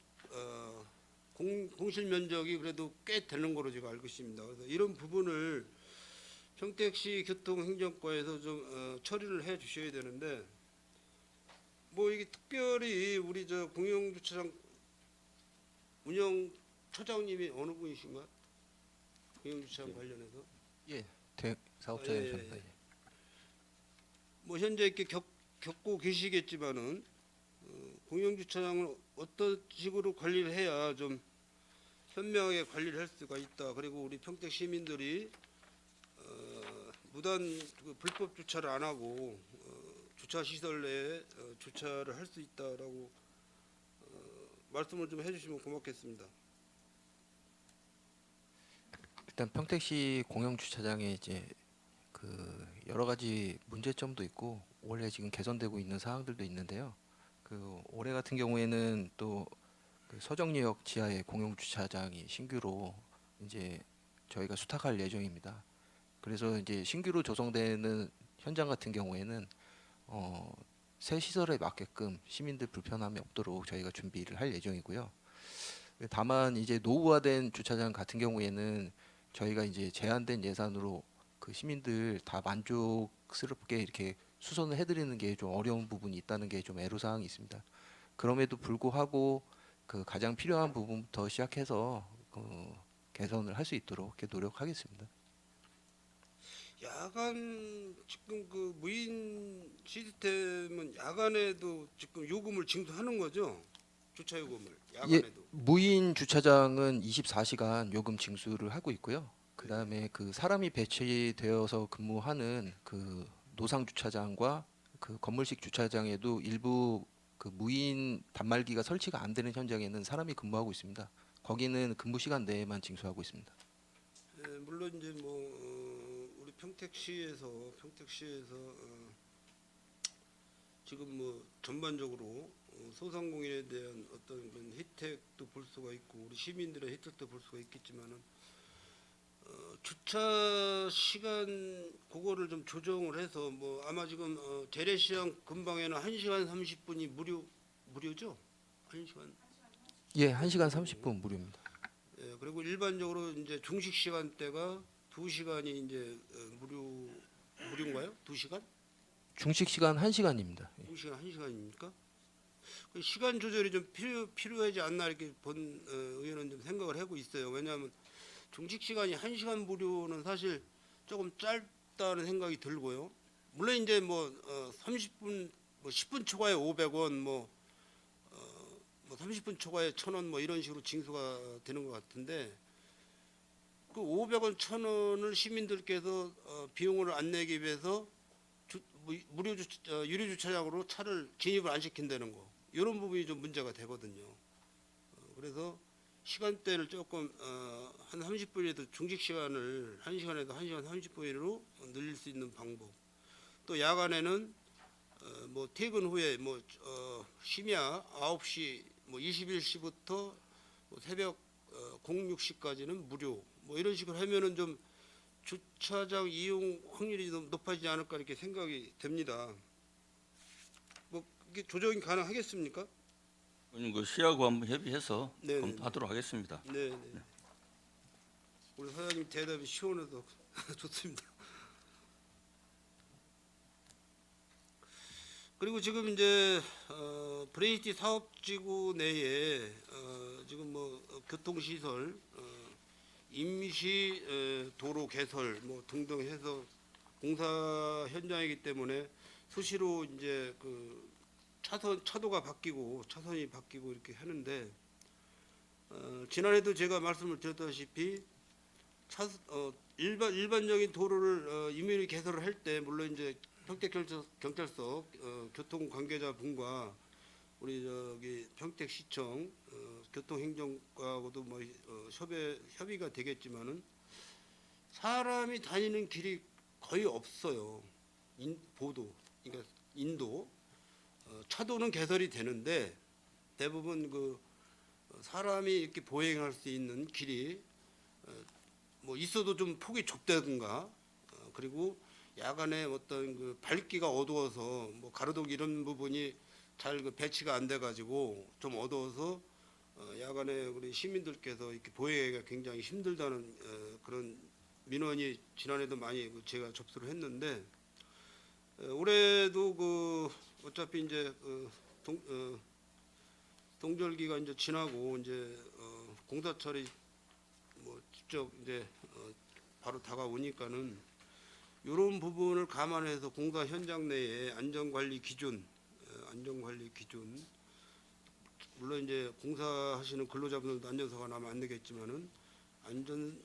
공실 면적이 그래도 꽤 되는 거로 제가 알고 있습니다. 그래서 이런 부분을 평택시 교통행정과에서 좀 처리를 해 주셔야 되는데 뭐 이게 특별히 우리 저 공영 주차장 운영 처장님이 어느 분이신가? 공영 주차장 관련해서 사업자입니다. 예. 뭐 현재 이렇게 겪고 계시겠지만은 공영 주차장을 어떤 식으로 관리를 해야 좀 현명하게 관리를 할 수가 있다. 그리고 우리 평택 시민들이 무단 그 불법 주차를 안 하고 주차 시설 내에 주차를 할 수 있다라고 말씀을 좀 해주시면 고맙겠습니다. 일단 평택시 공영 주차장에 이제 그 여러 가지 문제점도 있고 원래 지금 개선되고 있는 사항들도 있는데요. 그 올해 같은 경우에는 또 그 서정리역 지하에 공영 주차장이 신규로 이제 저희가 수탁할 예정입니다. 그래서 이제 신규로 조성되는 현장 같은 경우에는 새 시설에 맞게끔 시민들 불편함이 없도록 저희가 준비를 할 예정이고요. 다만 이제 노후화된 주차장 같은 경우에는 저희가 이제 제한된 예산으로 그 시민들 다 만족스럽게 이렇게 수선을 해드리는 게 좀 어려운 부분이 있다는 게 좀 애로사항이 있습니다. 그럼에도 불구하고 그 가장 필요한 부분부터 시작해서 개선을 할 수 있도록 이렇게 노력하겠습니다. 야간 지금 그 무인 시스템은 야간에도 지금 요금을 징수하는 거죠? 주차 요금을 야간에도. 무인 주차장은 24시간 요금 징수를 하고 있고요. 그다음에 그 사람이 배치되어서 근무하는 그 노상 주차장과 그 건물식 주차장에도 일부 그 무인 단말기가 설치가 안 되는 현장에는 사람이 근무하고 있습니다. 거기는 근무 시간 내에만 징수하고 있습니다. 예, 물론 이제 뭐 우리 평택시에서 지금 뭐 전반적으로 소상공인에 대한 어떤 그런 혜택도 볼 수가 있고 우리 시민들의 혜택도 볼 수가 있겠지만은 주차 시간 그거를 좀 조정을 해서 뭐 아마 지금 재래시장 근방에는 1시간 30분이 무료죠? 1시간. 예, 1시간 30분 무료입니다. 예, 그리고 일반적으로 이제 중식 시간대가 2시간이 이제 무료인가요? 2시간? 중식 시간 1시간입니다. 2시간 1시간입니까? 그 시간 조절이 좀 필요하지 않나 이렇게 본 의원은 좀 생각을 하고 있어요. 왜냐하면 중식 시간이 1시간 무료는 사실 조금 짧다는 생각이 들고요. 물론 이제 뭐 30분 뭐 10분 초과에 500원 뭐 30분 초과에 1,000원 뭐 이런 식으로 징수가 되는 것 같은데 그 500원 1,000원을 시민들께서 비용을 안 내기 위해서 유료 주차장으로 차를 진입을 안 시킨다는 거 이런 부분이 좀 문제가 되거든요. 그래서 시간대를 조금 한 30분이라도 중식 시간을 1시간에도 1시간 30분으로 늘릴 수 있는 방법. 또 야간에는 뭐 퇴근 후에 뭐 심야 9시 뭐 21시부터 뭐 새벽 06시까지는 무료. 뭐 이런 식으로 하면은 좀 주차장 이용 확률이 좀 높아지지 않을까 이렇게 생각이 됩니다. 뭐 이게 조정이 가능하겠습니까? 그 시하고 한번 협의해서 네네. 검토하도록 하겠습니다. 네. 우리 사장님 대답이 시원해서 좋습니다. 그리고 지금 이제 브레이티 사업지구 내에 지금 뭐 교통시설, 임시 도로 개설 뭐 등등 해서 공사 현장이기 때문에 수시로 이제 그 차도가 바뀌고 차선이 바뀌고 이렇게 하는데 지난해도 제가 말씀을 드렸다시피 일반적인 도로를 임의로 개설을 할 때 물론 이제 평택경찰서 교통 관계자분과 우리 저기 평택시청 교통행정과하고도 뭐 협의가 되겠지만은 사람이 다니는 길이 거의 없어요. 그러니까 인도 차도는 개설이 되는데 대부분 그 사람이 이렇게 보행할 수 있는 길이 뭐 있어도 좀 폭이 좁다든가 그리고 야간에 어떤 그 밝기가 어두워서 뭐 가로등 이런 부분이 잘 그 배치가 안 돼 가지고 좀 어두워서 야간에 우리 시민들께서 이렇게 보행하기가 굉장히 힘들다는 그런 민원이 지난해도 많이 제가 접수를 했는데 올해도 그 어차피 이제 동절기가 이제 지나고 이제 공사철이 뭐 직접 이제 바로 다가오니까는 이런 부분을 감안해서 공사 현장 내에 안전관리 기준 물론 이제 공사하시는 근로자분들도 안전사가 나면 안 되겠지만은 안전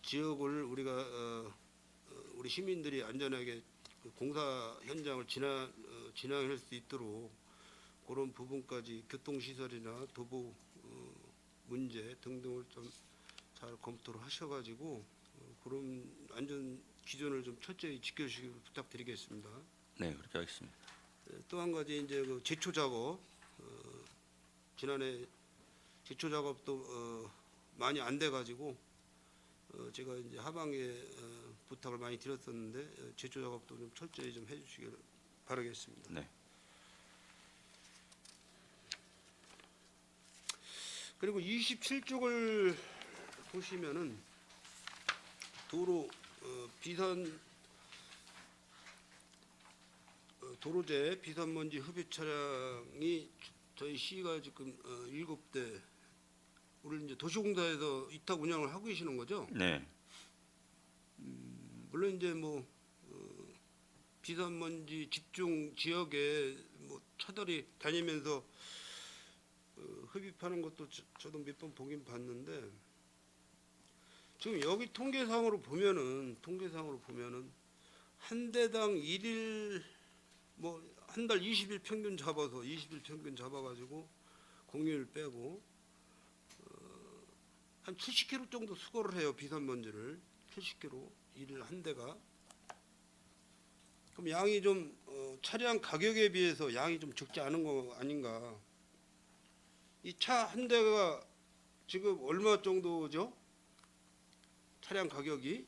지역을 우리가 우리 시민들이 안전하게 그 공사 현장을 진행할 수 있도록 그런 부분까지 교통시설이나 도보 문제 등등을 좀 잘 검토를 하셔가지고 그런 안전 기준을 좀 철저히 지켜주시길 부탁드리겠습니다. 네, 그렇게 하겠습니다. 또 한 가지 이제 그 제초 작업 지난해 제초 작업도 많이 안 돼가지고 제가 이제 하반기에 부탁을 많이 드렸었는데 제초 작업도 좀 철저히 좀 해주시길 바라겠습니다. 네. 그리고 27쪽을 보시면은 도로 도로제 비산먼지 흡입 차량이 저희 시가 지금 7대 우리 이제 도시공사에서 위탁 운영을 하고 계시는 거죠? 네. 물론 이제 뭐 비산먼지 집중 지역에 뭐 차들이 다니면서 흡입하는 것도 저도 몇 번 보긴 봤는데 지금 여기 통계상으로 보면은 한 대당 일일 뭐 한 달 20일 평균 잡아가지고 공휴일 빼고 한 70kg 정도 수거를 해요. 비산먼지를 70kg 일일 한 대가. 그럼 양이 좀 차량 가격에 비해서 양이 좀 적지 않은 거 아닌가. 이 차 한 대가 지금 얼마 정도죠? 차량 가격이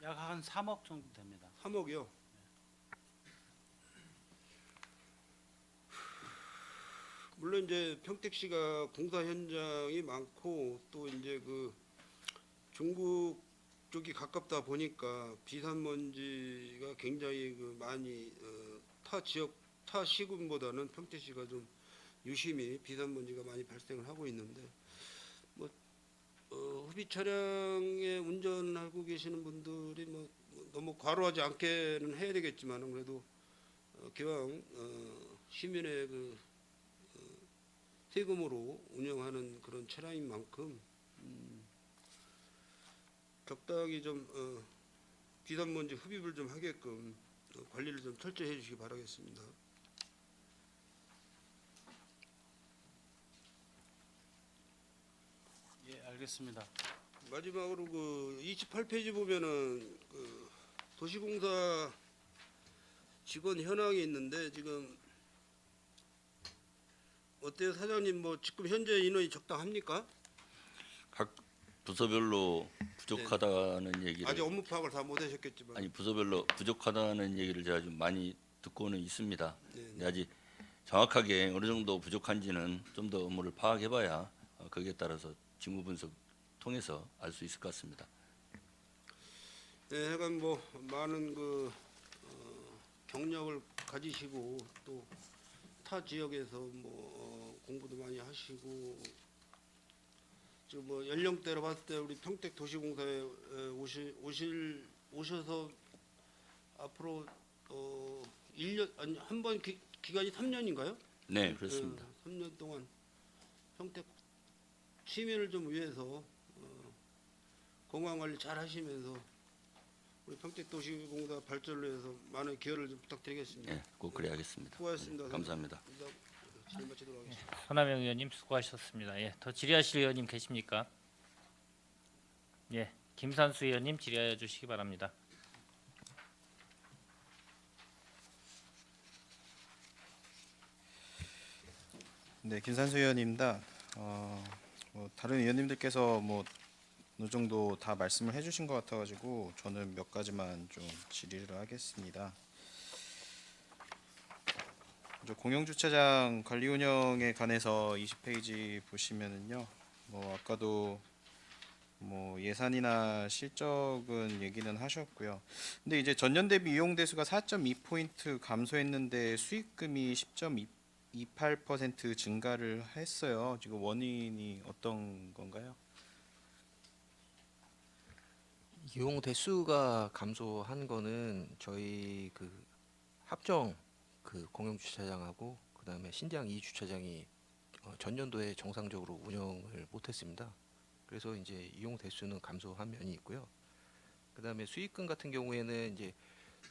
약 한 3억 정도 됩니다. 3억이요. 물론 이제 평택시가 공사 현장이 많고 또 이제 그 중국 쪽이 가깝다 보니까 비산먼지가 굉장히 그 많이 타 지역 타 시군보다는 평택시가 좀 유심히 비산먼지가 많이 발생을 하고 있는데 뭐 흡입 차량에 운전하고 계시는 분들이 뭐 너무 과로하지 않게는 해야 되겠지만은 그래도 기왕 시민의 그 세금으로 운영하는 그런 차량인 만큼 적당히 좀 비산먼지 흡입을 좀 하게끔 관리를 좀 철저히 해주시기 바라겠습니다. 예, 알겠습니다. 마지막으로 그 28페이지 보면은 그 도시공사 직원 현황이 있는데 지금 어때요 사장님? 뭐 지금 현재 인원이 적당합니까? 각 부서별로 부족하다는 얘기를 아직 업무 파악을 다 못하셨겠지만. 아니 부서별로 부족하다는 얘기를 제가 좀 많이 듣고는 있습니다. 네, 근데 아직 정확하게 어느 정도 부족한지는 좀 더 업무를 파악해봐야 거기에 따라서 직무 분석 통해서 알 수 있을 것 같습니다. 네, 하여간 뭐 많은 그 경력을 가지시고 또 타 지역에서 뭐 공부도 많이 하시고 지금 뭐 연령대로 봤을 때 우리 평택 도시공사에 오셔서 앞으로 1년 아니 한 번 기간이 3년인가요? 네, 그렇습니다. 3년 동안 평택 시민을 좀 위해서 건강 관리 잘 하시면서 우리 평택도시공사 발전을 위해서 많은 기여를 좀 부탁드리겠습니다. 네, 꼭 그래야겠습니다. 수고하셨습니다. 네, 감사합니다. 질의 마치도록 하겠습니다. 손하명 의원님 수고하셨습니다. 예, 더 질의하실 의원님 계십니까? 예, 김산수 의원님 질의하여 주시기 바랍니다. 네, 김산수 의원입니다. 뭐 다른 의원님들께서 뭐 어느 정도 다 말씀을 해주신 것 같아가지고 저는 몇 가지만 좀 질의를 하겠습니다. 먼저 공영주차장 관리 운영에 관해서 20페이지 보시면은요, 뭐 아까도 뭐 예산이나 실적은 얘기는 하셨고요. 근데 이제 전년 대비 이용 대수가 4.2포인트 감소했는데 수익금이 10.28% 증가를 했어요. 지금 원인이 어떤 건가요? 이용 대수가 감소한 거는 저희 그 합정 그 공영 주차장하고 그다음에 신장 2주차장이 전년도에 정상적으로 운영을 못했습니다. 그래서 이제 이용 대수는 감소한 면이 있고요. 그다음에 수익금 같은 경우에는 이제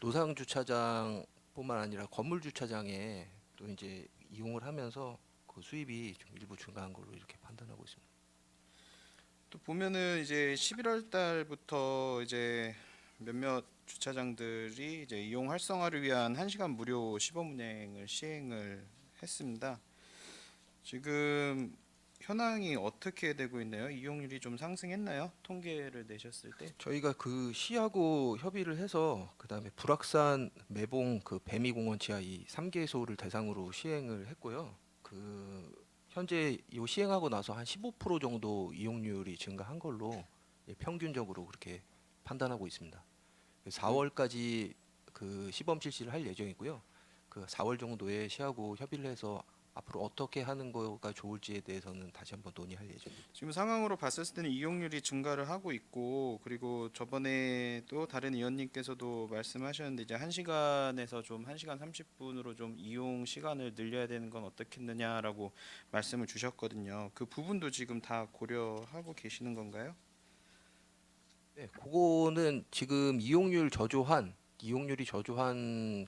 노상 주차장뿐만 아니라 건물 주차장에 또 이제 이용을 하면서 그 수입이 좀 일부 증가한 걸로 이렇게 판단하고 있습니다. 또 보면은 이제 11월 달부터 이제 몇몇 주차장들이 이제 이용 활성화를 위한 1시간 무료 시범 운행을 시행을 했습니다. 지금 현황이 어떻게 되고 있나요? 이용률이 좀 상승했나요? 통계를 내셨을 때? 저희가 그 시하고 협의를 해서 그다음에 불악산, 매봉, 그 배미공원 지하 이 3개소를 대상으로 시행을 했고요. 그 현재 이 시행하고 나서 한 15% 정도 이용률이 증가한 걸로 평균적으로 그렇게 판단하고 있습니다. 4월까지 그 시범 실시를 할 예정이고요. 그 4월 정도에 시하고 협의를 해서 앞으로 어떻게 하는 거가 좋을지에 대해서는 다시 한번 논의할 예정입니다. 지금 상황으로 봤을 때는 이용률이 증가를 하고 있고, 그리고 저번에 또 다른 의원님께서도 말씀하셨는데 이제 1시간에서 좀 1시간 30분으로 좀 이용 시간을 늘려야 되는 건 어떻겠느냐라고 말씀을 주셨거든요. 그 부분도 지금 다 고려하고 계시는 건가요? 네, 그거는 지금 이용률이 저조한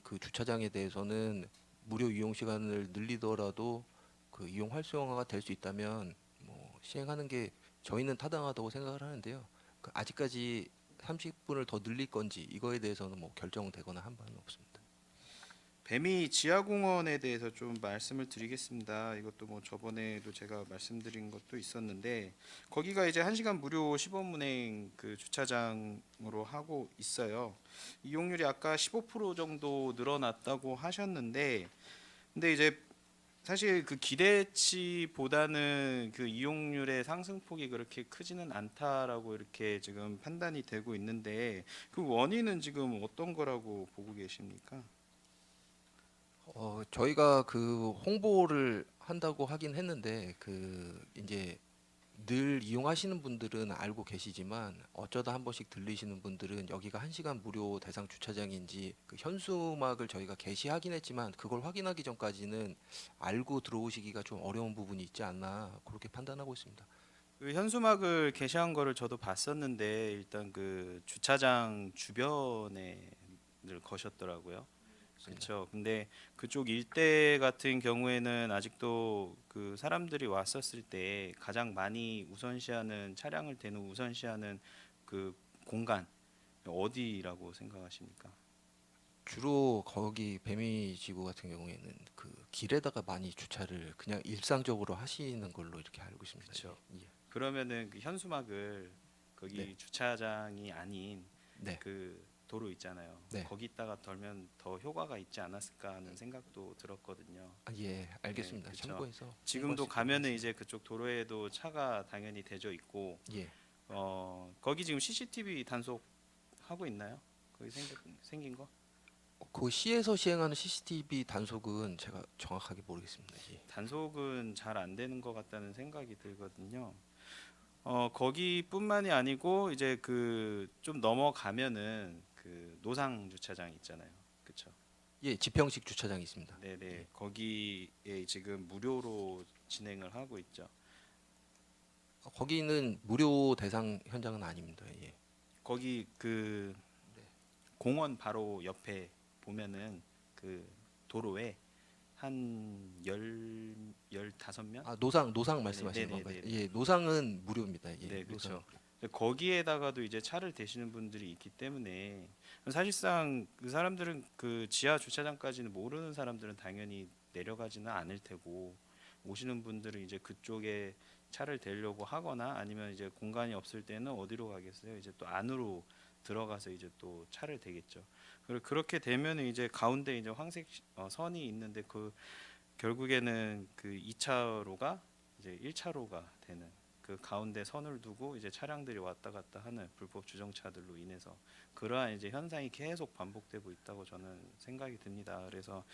그 주차장에 대해서는 무료 이용 시간을 늘리더라도 그 이용 활성화가 될 수 있다면 뭐 시행하는 게 저희는 타당하다고 생각을 하는데요. 그 아직까지 30분을 더 늘릴 건지 이거에 대해서는 뭐 결정되거나 한 바는 없습니다. 배미 지하공원에 대해서 좀 말씀을 드리겠습니다. 이것도 뭐 저번에도 제가 말씀드린 것도 있었는데 거기가 이제 1시간 무료 시범 운행 그 주차장으로 하고 있어요. 이용률이 아까 15% 정도 늘어났다고 하셨는데 근데 이제 사실 그 기대치보다는 그 이용률의 상승폭이 그렇게 크지는 않다라고 이렇게 지금 판단이 되고 있는데 그 원인은 지금 어떤 거라고 보고 계십니까? 저희가 그 홍보를 한다고 하긴 했는데 그 이제 늘 이용하시는 분들은 알고 계시지만 어쩌다 한 번씩 들리시는 분들은 여기가 1시간 무료 대상 주차장인지 그 현수막을 저희가 게시하긴 했지만 그걸 확인하기 전까지는 알고 들어오시기가 좀 어려운 부분이 있지 않나 그렇게 판단하고 있습니다. 그 현수막을 게시한 거를 저도 봤었는데 일단 그 주차장 주변에 늘 거셨더라고요. 그렇죠. 근데 그쪽 일대 같은 경우에는 아직도 그 사람들이 왔었을 때 가장 많이 우선시하는 차량을 대는 우선시하는 그 공간 어디라고 생각하십니까? 주로 거기 배미지구 같은 경우에는 그 길에다가 많이 주차를 그냥 일상적으로 하시는 걸로 이렇게 알고 있습니다. 그렇죠. 예. 그러면은 그 현수막을 거기 네. 주차장이 아닌 네. 그 도로 있잖아요. 네. 거기다가 덜면 더 효과가 있지 않았을까 하는 생각도 들었거든요. 예, 알겠습니다. 네, 그쵸. 참고해서 지금도 홍보할 수 가면은 있도록 이제 그쪽 도로에도 차가 당연히 대져 있고 예. 거기 지금 CCTV 단속 하고 있나요? 거기 생긴 거? 그 시에서 시행하는 CCTV 단속은 제가 정확하게 모르겠습니다. 예. 단속은 잘 안 되는 것 같다는 생각이 들거든요. 거기뿐만이 아니고 이제 그 좀 넘어가면은 그 노상 주차장 있잖아요. 그렇죠? 예, 지평식 주차장이 있습니다. 네네. 거기에 지금 무료로 진행을 하고 있죠. 거기는 무료 대상 현장은 아닙니다. 예. 거기 그 공원 바로 옆에 보면은 그 도로에 한 15명? 노상 말씀하시는 네네네네. 건가요? 예, 노상은 무료입니다. 예, 네, 노상은 그렇죠. 무료. 거기에다가도 이제 차를 대시는 분들이 있기 때문에 사실상 그 사람들은 그 지하 주차장까지는 모르는 사람들은 당연히 내려가지는 않을 테고 오시는 분들은 이제 그쪽에 차를 대려고 하거나 아니면 이제 공간이 없을 때는 어디로 가겠어요? 이제 또 안으로 들어가서 이제 또 차를 대겠죠. 그리고 그렇게 되면 이제 가운데 이제 황색 선이 있는데 그 결국에는 그 2차로가 이제 1차로가 되는 그 가운데 선을 두고 이제 차량들이 왔다 갔다 하는 불법 주정차들로 인해서 그러한 이제 현상이 계속 반복되고 있다고 저는 생각이 듭니다. 그래서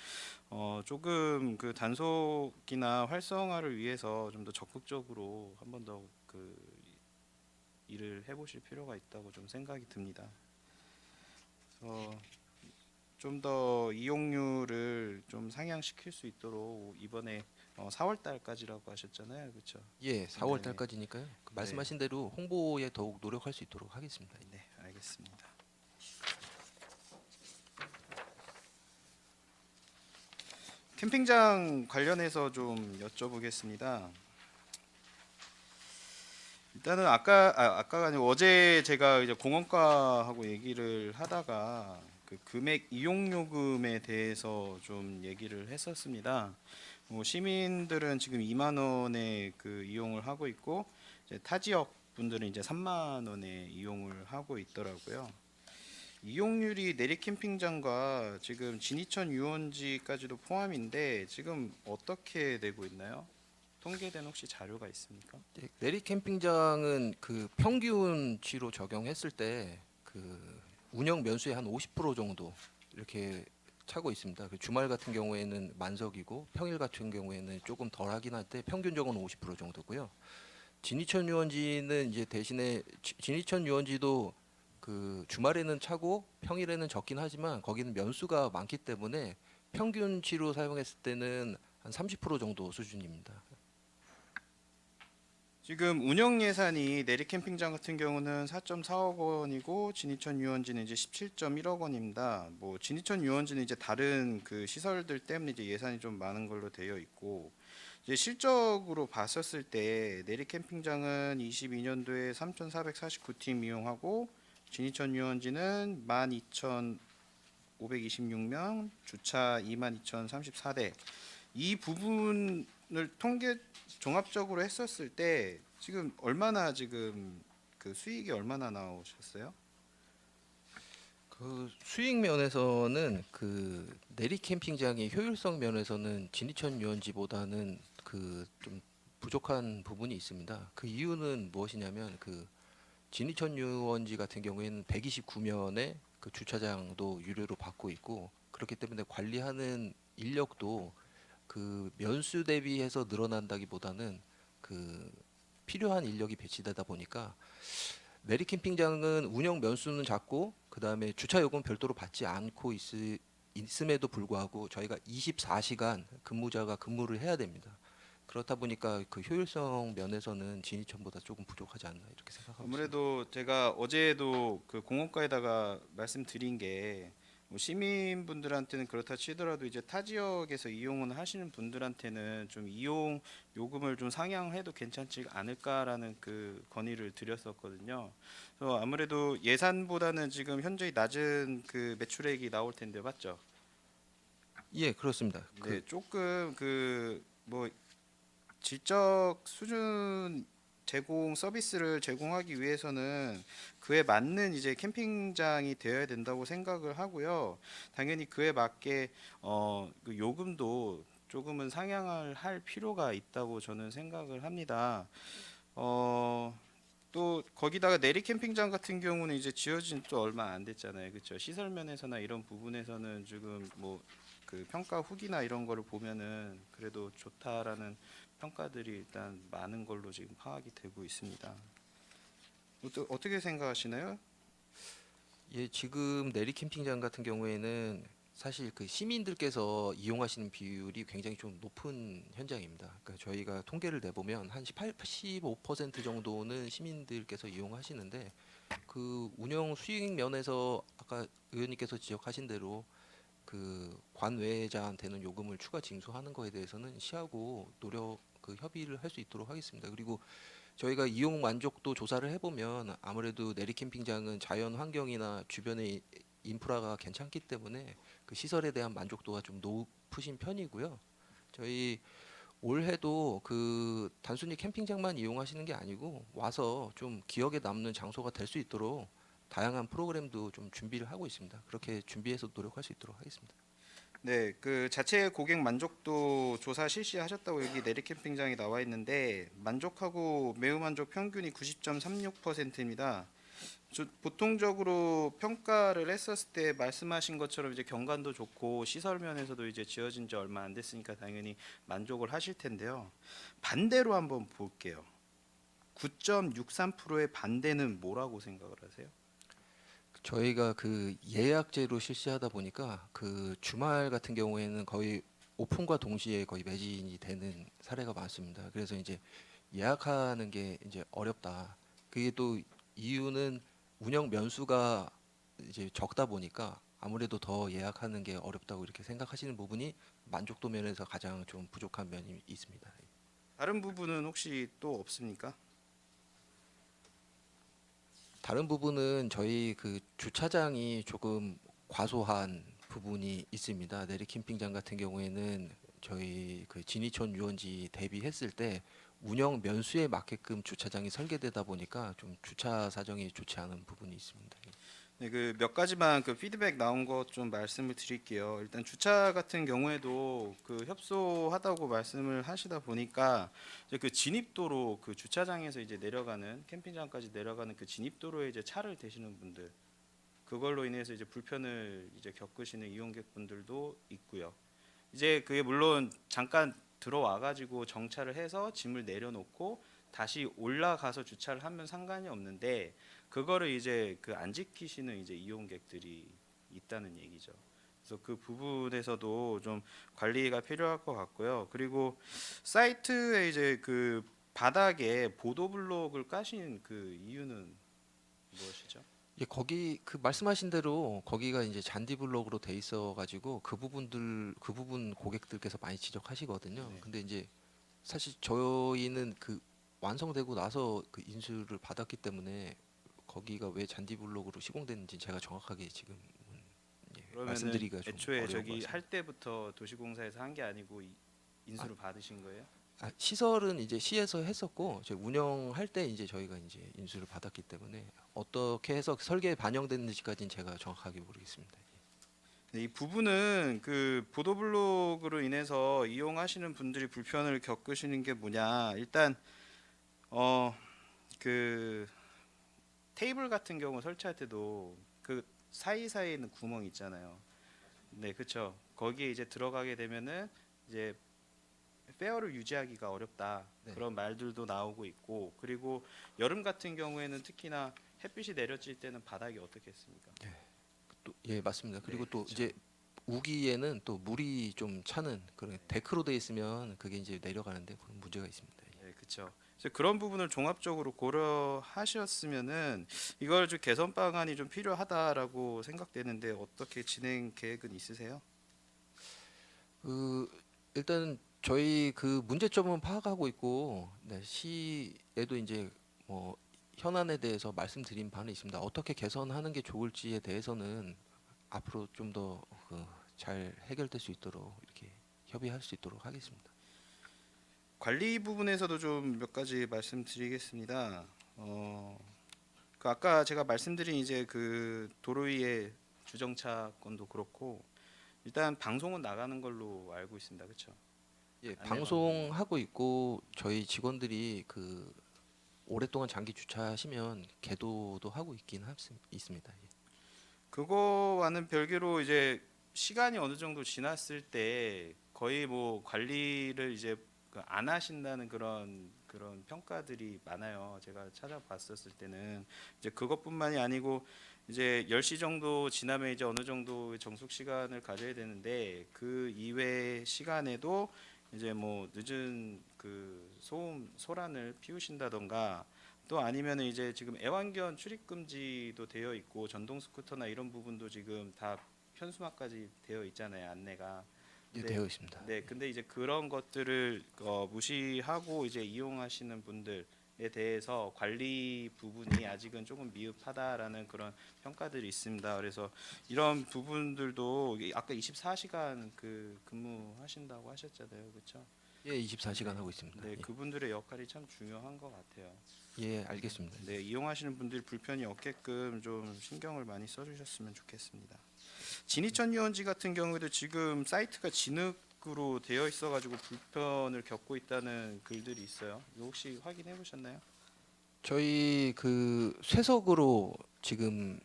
조금 그 단속이나 활성화를 위해서 좀 더 적극적으로 한 번 더 그 일을 해보실 필요가 있다고 좀 생각이 듭니다. 좀 더 이용률을 좀 상향시킬 수 있도록 이번에 4월 달까지라고 하셨잖아요, 그렇죠? 예, 4월 네네. 달까지니까요. 그 네. 말씀하신 대로 홍보에 더욱 노력할 수 있도록 하겠습니다. 네, 알겠습니다. 캠핑장 관련해서 좀 여쭤보겠습니다. 일단은 아까가 아니고 어제 제가 이제 공원과하고 얘기를 하다가 그 금액 이용 요금에 대해서 좀 얘기를 했었습니다. 시민들은 지금 2만 원에 그 이용을 하고 있고 이제 타 지역 분들은 이제 3만 원에 이용을 하고 있더라고요. 이용률이 내리 캠핑장과 지금 진이천 유원지까지도 포함인데 지금 어떻게 되고 있나요? 통계된 혹시 자료가 있습니까? 예, 내리 캠핑장은 그 평균치로 적용했을 때 그 운영 면수의 한 50% 정도 이렇게 차고 있습니다. 그 주말 같은 경우에는 만석이고 평일 같은 경우에는 조금 덜하긴 한데 평균적으로는 50% 정도고요. 진이천 유원지는 이제 대신에 진이천 유원지도 그 주말에는 차고 평일에는 적긴 하지만 거기는 면수가 많기 때문에 평균치로 사용했을 때는 한 30% 정도 수준입니다. 지금 운영 예산이 내리 캠핑장 같은 경우는 4.4억 원이고 진이천 유원지는 이제 17.1억 원입니다. 뭐 진이천 유원지는 이제 다른 그 시설들 때문에 이제 예산이 좀 많은 걸로 되어 있고 이제 실적으로 봤었을 때 내리 캠핑장은 22년도에 3,449팀 이용하고 진이천 유원지는 526명, 주차 22,034대. 이 부분을 통계 종합적으로 했었을 때 지금 얼마나 지금 그 수익이 얼마나 나오셨어요? 그 수익 면에서는 그 내리 캠핑장의 효율성 면에서는 진이천 유원지보다는 그 좀 부족한 부분이 있습니다. 그 이유는 무엇이냐면 그 진이천 유원지 같은 경우에는 129면의 그 주차장도 유료로 받고 있고 그렇기 때문에 관리하는 인력도 그 면수 대비해서 늘어난다기보다는 그 필요한 인력이 배치되다 보니까 내리 캠핑장은 운영 면수는 작고 그 다음에 주차 요금 별도로 받지 않고 있음에도 불구하고 저희가 24시간 근무자가 근무를 해야 됩니다. 그렇다 보니까 그 효율성 면에서는 진이천보다 조금 부족하지 않나 이렇게 생각하고 있습니다. 아무래도 제가 어제도 그 공원과에다가 말씀드린 게 뭐 시민분들한테는 그렇다 치더라도 이제 타 지역에서 이용을 하시는 분들한테는 좀 이용 요금을 좀 상향해도 괜찮지 않을까라는 그 건의를 드렸었거든요. 그래서 아무래도 예산보다는 지금 현저히 낮은 그 매출액이 나올 텐데 맞죠? 예, 그렇습니다. 네, 조금 그 뭐 질적 수준 제공 서비스를 제공하기 위해서는 그에 맞는 이제 캠핑장이 되어야 된다고 생각을 하고요. 당연히 그에 맞게 그 요금도 조금은 상향을 할 필요가 있다고 저는 생각을 합니다. 또 거기다가 내리 캠핑장 같은 경우는 이제 지어진 또 얼마 안 됐잖아요. 그렇죠? 시설 면에서나 이런 부분에서는 지금 뭐 그 평가 후기나 이런 거를 보면은 그래도 좋다라는 평가들이 일단 많은 걸로 지금 파악이 되고 있습니다. 어떻게 생각하시나요? 예, 지금 내리 캠핑장 같은 경우에는 사실 그 시민들께서 이용하시는 비율이 굉장히 좀 높은 현장입니다. 그러니까 저희가 통계를 내보면 한 85% 정도는 시민들께서 이용하시는데 그 운영 수익 면에서 아까 의원님께서 지적하신 대로 그 관외자한테는 요금을 추가 징수하는 거에 대해서는 시하고 노력 그 협의를 할 수 있도록 하겠습니다. 그리고 저희가 이용 만족도 조사를 해보면 아무래도 내리 캠핑장은 자연 환경이나 주변의 인프라가 괜찮기 때문에 그 시설에 대한 만족도가 좀 높으신 편이고요. 저희 올해도 그 단순히 캠핑장만 이용하시는 게 아니고 와서 좀 기억에 남는 장소가 될 수 있도록 다양한 프로그램도 좀 준비를 하고 있습니다. 그렇게 준비해서 노력할 수 있도록 하겠습니다. 네, 그 자체 고객 만족도 조사 실시하셨다고 여기 내리 캠핑장이 나와 있는데 만족하고 매우 만족 평균이 90.36%입니다. 보통적으로 평가를 했었을 때 말씀하신 것처럼 이제 경관도 좋고 시설 면에서도 이제 지어진 지 얼마 안 됐으니까 당연히 만족을 하실 텐데요. 반대로 한번 볼게요. 9.63%의 반대는 뭐라고 생각을 하세요? 저희가 그 예약제로 실시하다 보니까 그 주말 같은 경우에는 거의 오픈과 동시에 거의 매진이 되는 사례가 많습니다. 그래서 이제 예약하는 게 이제 어렵다. 그게 또 이유는 운영 면수가 이제 적다 보니까 아무래도 더 예약하는 게 어렵다고 이렇게 생각하시는 부분이 만족도 면에서 가장 좀 부족한 면이 있습니다. 다른 부분은 혹시 또 없습니까? 다른 부분은 저희 그 주차장이 조금 과소한 부분이 있습니다. 내리 캠핑장 같은 경우에는 저희 그 진이천 유원지 대비했을 때 운영 면수에 맞게끔 주차장이 설계되다 보니까 좀 주차 사정이 좋지 않은 부분이 있습니다. 네, 그 몇 가지만 그 피드백 나온 것 좀 말씀을 드릴게요. 일단 주차 같은 경우에도 그 협소하다고 말씀을 하시다 보니까 이제 그 진입도로 그 주차장에서 이제 내려가는 캠핑장까지 내려가는 그 진입도로에 이제 차를 대시는 분들 그걸로 인해서 이제 불편을 이제 겪으시는 이용객분들도 있고요. 이제 그게 물론 잠깐 들어와 가지고 정차를 해서 짐을 내려놓고 다시 올라가서 주차를 하면 상관이 없는데 그거를 이제 그 안 지키시는 이제 이용객들이 있다는 얘기죠. 그래서 그 부분에서도 좀 관리가 필요할 것 같고요. 그리고 사이트에 이제 그 바닥에 보도블록을 까신 그 이유는 무엇이죠? 예, 거기 그 말씀하신 대로 거기가 이제 잔디 블록으로 돼 있어 가지고 그 부분 고객들께서 많이 지적하시거든요. 네. 근데 이제 사실 저희는 그 완성되고 나서 그 인수를 받았기 때문에 거기가 왜 잔디 블록으로 시공됐는지 제가 정확하게 지금 예, 그러면은 말씀드리기가 좀 애초에 어려운 것 저기 같습니다. 할 때부터 도시공사에서 한 게 아니고 인수를 받으신 거예요? 시설은 이제 시에서 했었고 저희 운영할 때 이제 저희가 이제 인수를 받았기 때문에 어떻게 해서 설계에 반영됐는지까지는 제가 정확하게 모르겠습니다. 네, 이 부분은 그 보도블록으로 인해서 이용하시는 분들이 불편을 겪으시는 게 뭐냐? 일단 그 테이블 같은 경우 설치할 때도 그 사이사이에 있는 구멍 있잖아요. 네, 그렇죠. 거기에 이제 들어가게 되면은 이제 페어를 유지하기가 어렵다. 네. 그런 말들도 나오고 있고, 그리고 여름 같은 경우에는 특히나 햇빛이 내려질 때는 바닥이 어떻겠습니까? 또, 예, 맞습니다. 그리고 네, 또 그렇죠. 이제 우기에는 또 물이 좀 차는 그런 데크로 돼 있으면 그게 이제 내려가는데 그런 문제가 있습니다. 예. 네, 그렇죠. 그래서 그런 부분을 종합적으로 고려하셨으면은 이걸 좀 개선 방안이 좀 필요하다라고 생각되는데 어떻게 진행 계획은 있으세요? 그 일단 저희 그 문제점은 파악하고 있고 네, 시에도 이제 뭐 현안에 대해서 말씀드린 바는 있습니다. 어떻게 개선하는 게 좋을지에 대해서는 앞으로 좀 더 잘 해결될 수 있도록 이렇게 협의할 수 있도록 하겠습니다. 관리 부분에서도 좀 몇 가지 말씀드리겠습니다. 그 아까 제가 말씀드린 이제 그 도로 위의 주정차 건도 그렇고 일단 방송은 나가는 걸로 알고 있습니다. 그렇죠? 예, 안내 방송하고 있고 저희 직원들이 그 오랫동안 장기 주차하시면 계도도 하고 있습니다. 예. 그거와는 별개로 이제 시간이 어느 정도 지났을 때 거의 뭐 관리를 이제 그안 하신다는 그런 평가들이 많아요. 제가 찾아봤었을 때는 이제 그것뿐만이 아니고 이제 10시 정도 지나면 이제 어느 정도 정숙 시간을 가져야 되는데 그 이외의 시간에도 이제 뭐 늦은 그 소란을 피우신다던가 또 아니면은 이제 지금 애완견 출입 금지도 되어 있고 전동 스쿠터나 이런 부분도 지금 다 현수막까지 되어 있잖아요, 안내가. 예, 네. 되어 있습니다. 네, 근데 이제 그런 것들을 무시하고 이제 이용하시는 분들에 대해서 관리 부분이 아직은 조금 미흡하다라는 그런 평가들이 있습니다. 그래서 이런 부분들도 아까 24시간 그 근무하신다고 하셨잖아요, 그렇죠? 예, 24시간 하고 있습니다. 네, 예. 그분들의 역할이 참 중요한 것 같아요. 예, 알겠습니다. 네, 이용하시는 분들이 불편이 없게끔 좀 신경을 많이 써주셨으면 좋겠습니다. 진이천 유원지 같은 경우에도 지금 사이트가 진흙으로 되어 있어가지고 불편을 겪고 있다는 글들이 있어요. 이거 혹시 확인해 보셨나요? 저희 그 쇠석으로 지금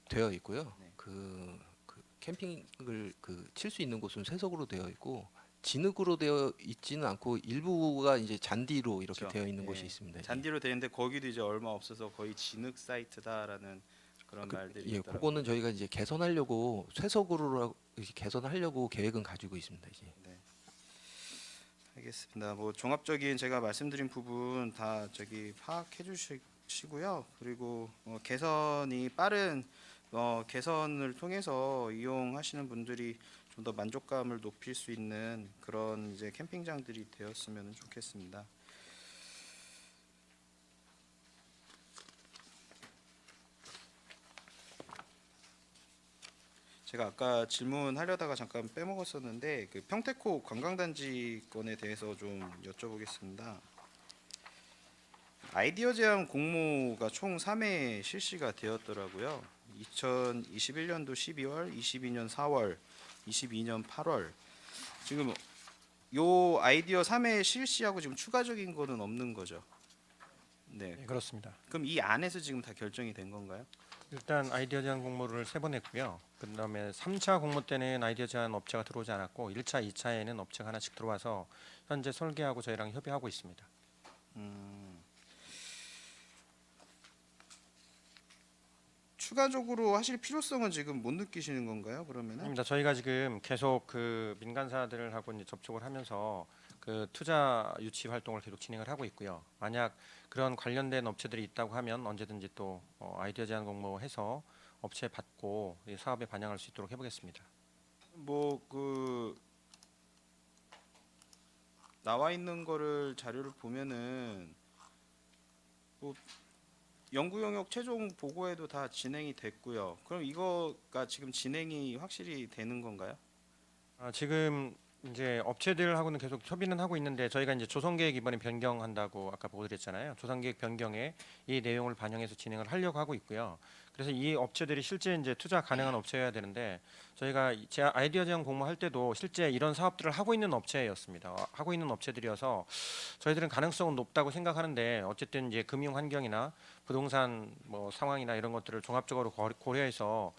되어 있고요. 네. 그 캠핑을 칠 수 있는 곳은 쇠석으로 되어 있고 진흙으로 되어 있지는 않고 일부가 이제 잔디로 이렇게 그렇죠. 되어 있는 네. 곳이 있습니다. 예. 잔디로 되어 있는데 거기도 이제 얼마 없어서 거의 진흙 사이트다라는 그런 말들이 예, 있더라고요. 그거는 저희가 이제 개선하려고 쇠석으로 이렇게 개선하려고 계획은 가지고 있습니다. 이제. 네. 알겠습니다. 뭐 종합적인 제가 말씀드린 부분 다 저기 파악해 주시고요. 그리고 개선이 빠른 개선을 통해서 이용하시는 분들이 좀 더 만족감을 높일 수 있는 그런 이제 캠핑장들이 되었으면 좋겠습니다. 제가 아까 질문하려다가 잠깐 빼먹었었는데 그 평택호 관광단지 건에 대해서 좀 여쭤보겠습니다. 아이디어 제안 공모가 총 3회 실시가 되었더라고요. 2021년도 12월, 22년 4월, 22년 8월. 지금 요 아이디어 3회 실시하고 지금 추가적인 거는 없는 거죠. 네. 네, 그렇습니다. 그럼 이 안에서 지금 다 결정이 된 건가요? 일단 아이디어 제안 공모를 3번 했고요. 그다음에 3차 공모 때는 아이디어 제안 업체가 들어오지 않았고 1차, 2차에는 업체가 하나씩 들어와서 현재 설계하고 저희랑 협의하고 있습니다. 추가적으로 하실 필요성은 지금 못 느끼시는 건가요? 그러면은? 아닙니다. 저희가 지금 계속 그 민간사들하고 이제 접촉을 하면서 그 투자 유치 활동을 계속 진행을 하고 있고요. 만약 그런 관련된 업체들이 있다고 하면 언제든지 또 아이디어 제안 공모해서 업체 받고 이 사업에 반영할 수 있도록 해보겠습니다. 뭐 그 나와 있는 거를 자료를 보면은 뭐 연구 영역 최종 보고에도 다 진행이 됐고요. 그럼 이거가 지금 진행이 확실히 되는 건가요? 지금 이제 업체들하고는 계속 협의는 하고 있는데 저희가 이제 조성계획 이번에 변경한다고 아까 보도드렸잖아요. 조성계획 변경에 이 내용을 반영해서 진행을 하려고 하고 있고요. 그래서 이 업체들이 실제 이제 투자 가능한 업체여야 되는데 저희가 제 아이디어 제안 공모할 때도 실제 이런 사업들을 하고 있는 업체였습니다. 하고 있는 업체들이어서 저희들은 가능성은 높다고 생각하는데 어쨌든 이제 금융 환경이나 부동산 뭐 상황이나 이런 것들을 종합적으로 고려해서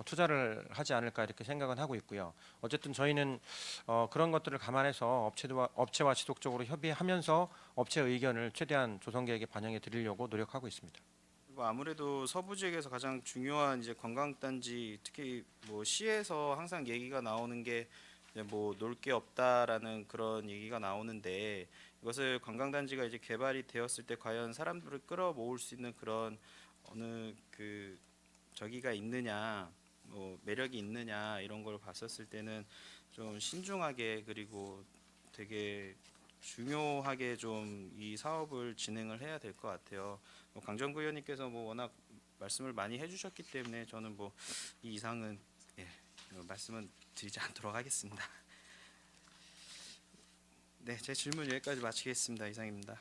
투자를 하지 않을까 이렇게 생각은 하고 있고요. 어쨌든 저희는 그런 것들을 감안해서 업체와 지속적으로 협의하면서 업체 의견을 최대한 조성 계획에 반영해 드리려고 노력하고 있습니다. 그리고 아무래도 서부 지역에서 가장 중요한 이제 관광단지, 특히 뭐 시에서 항상 얘기가 나오는 게 뭐 놀 게 없다라는 그런 얘기가 나오는데, 이것을 관광단지가 이제 개발이 되었을 때 과연 사람들을 끌어모을 수 있는 그런 어느 그 저기가 있느냐, 뭐 매력이 있느냐 이런 걸 봤었을 때는 좀 신중하게, 그리고 되게 중요하게 좀 이 사업을 진행을 해야 될 것 같아요. 뭐 강정구 의원님께서 뭐 워낙 말씀을 많이 해주셨기 때문에 저는 뭐 이 이상은 말씀은 드리지 않도록 하겠습니다. 네, 제 질문 여기까지 마치겠습니다. 이상입니다.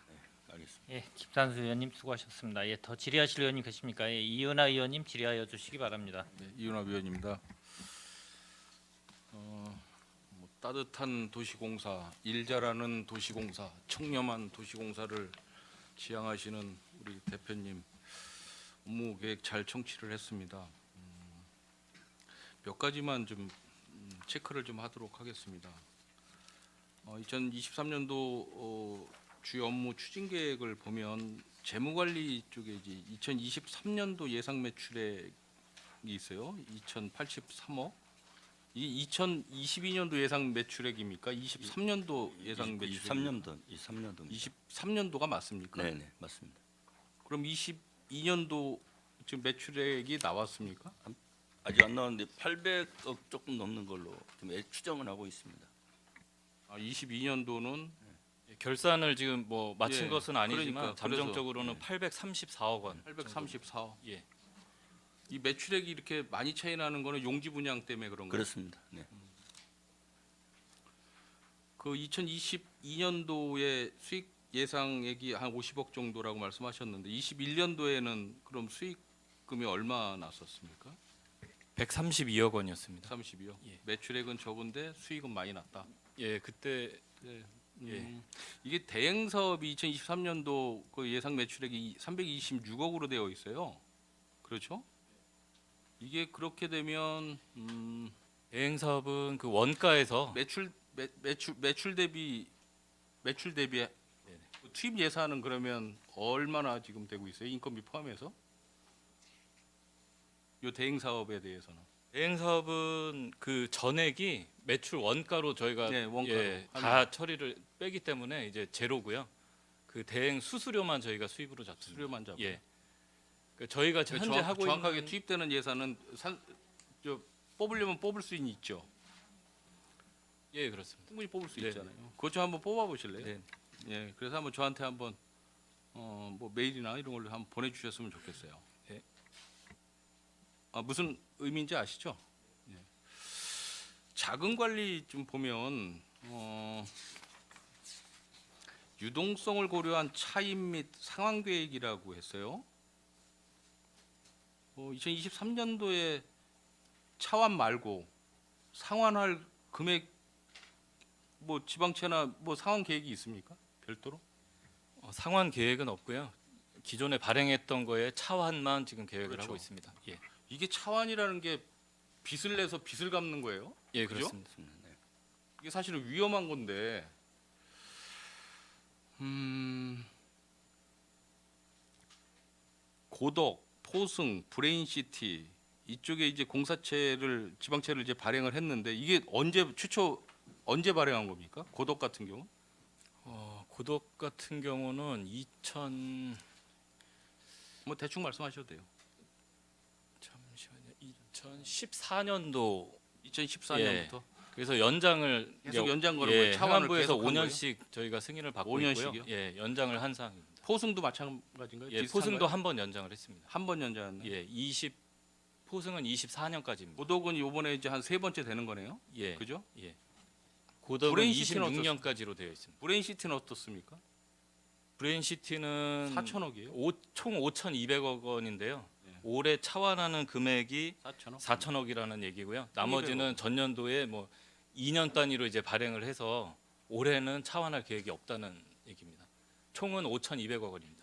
알겠습니다. 예, 김산수 의원님 수고하셨습니다. 예, 더 질의하실 의원님 계십니까? 예, 이은하 의원님 질의하여 주시기 바랍니다. 네, 이은하 위원입니다. 뭐 따뜻한 도시공사, 일 잘하는 도시공사, 청렴한 도시공사를 지향하시는 우리 대표님 업무 계획 잘 청취를 했습니다. 몇 가지만 좀 체크를 좀 하도록 하겠습니다. 2023년도 주요 업무 추진 계획을 보면 재무관리 쪽에 이제 2023년도 예상 매출액이 있어요. 2,083억. 이 2022년도 예상 매출액입니까? 23년도 예상 매출액. 23년도가 맞습니까? 네, 네, 맞습니다. 그럼 22년도 지금 매출액이 나왔습니까? 아직 안 나왔는데 800억 조금 넘는 걸로 좀 추정을 하고 있습니다. 22년도는 결산을 지금 뭐 마친 예, 것은 아니지만 그러니까, 잠정적으로는 834억 원. 834억. 예. 이 매출액이 이렇게 많이 차이 나는 거는 용지 분양 때문에 그런 거예요. 그렇습니다. 네. 그 2022년도에 수익 예상액이 한 50억 정도라고 말씀하셨는데 21년도에는 그럼 수익금이 얼마 났었습니까? 132억 원이었습니다. 32억. 예. 매출액은 적은데 수익은 많이 났다. 예, 그때 네. 예. 이게 대행 사업이 2023년도 그 예상 매출액이 326억으로 되어 있어요. 그렇죠? 이게 그렇게 되면 대행 사업은 그 원가에서 매출 대비 투입 예산은 그러면 얼마나 지금 되고 있어요? 인건비 포함해서? 요 대행 사업에 대해서는. 대행 사업은 그 전액이 매출 원가로 저희가 네, 원가로 다 처리를 빼기 때문에 이제 제로고요. 그 대행 수수료만 저희가 수입으로 잡습니다. 수료만 잡고. 예. 그 저희가 현재 하고 정확하게 있는 투입되는 예산은 뽑으려면 뽑을 수 있죠. 예, 그렇습니다. 충분히 뽑을 수 네. 있잖아요. 그것 좀 한번 뽑아 보실래요? 네. 예, 그래서 한번 저한테 한번 뭐 메일이나 이런 걸로 한번 보내주셨으면 좋겠어요. 네. 무슨 의미인지 아시죠? 예. 자금 관리 좀 보면 유동성을 고려한 차입 및 상환 계획이라고 했어요. 2023년도에 차환 말고 상환할 금액 뭐 지방채나 뭐 상환 계획이 있습니까? 별도로? 상환 계획은 없고요. 기존에 발행했던 거에 차환만 지금 계획을 그렇죠. 하고 있습니다. 예. 이게 차환이라는 게 빚을 내서 빚을 갚는 거예요? 예, 그죠? 그렇습니다. 네. 이게 사실은 위험한 건데 고덕, 포승, 브레인시티 이쪽에 이제 공사체를 지방채를 이제 발행을 했는데 이게 언제 발행한 겁니까? 고덕 같은 경우? 고덕 같은 경우는 2000 뭐 대충 말씀하셔도 돼요. 잠시만요. 2014년도 2014년부터 그래서 연장을 계속 연장 거는 거예요. 차환을 행안부에서 계속 한 거예요? 5년씩 저희가 승인을 받고 5년씩이요? 있고요. 예, 연장을 한 사항입니다. 포승도 마찬가지인가요? 예, 비슷한가요? 포승도 한 번 연장을 했습니다. 한 번 연장했나요? 예, 포승은 24년까지입니다. 고덕은 이번에 이제 한 세 번째 되는 거네요. 예, 그죠? 예. 고덕은 브레인시티는 26년까지로 되어 있습니다. 브레인시티는 어떻습니까? 브레인시티는 4천억이에요. 총 5,200억 원인데요. 예. 올해 차환하는 금액이 4천억. 4천억이라는 얘기고요. 나머지는 1,200억. 전년도에 뭐 2년 단위로 이제 발행을 해서 올해는 차환할 계획이 없다는 얘기입니다. 총은 5,200억 원입니다.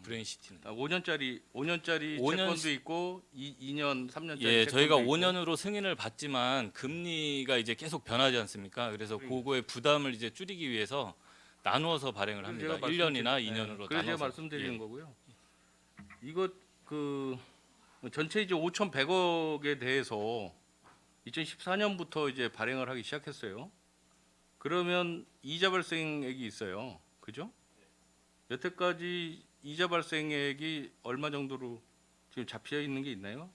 브레인시티는. 5년짜리 5년짜리 5년 채권도 있고 2년 3년짜리 예, 저희가 채권도 있고. 5년으로 승인을 받지만 금리가 이제 계속 변하지 않습니까? 그래서 그거의 부담을 이제 줄이기 위해서 나누어서 발행을 합니다. 1년이나 2년으로 그래서 제가 나눠서. 말씀드리는 예. 거고요. 이거 그 전체 이제 5,100억에 대해서 2014년부터 이제 발행을 하기 시작했어요. 그러면 이자 발생액이 있어요. 그죠? 여태까지 이자 발생액이 얼마 정도로 지금 잡혀 있는 게 있나요?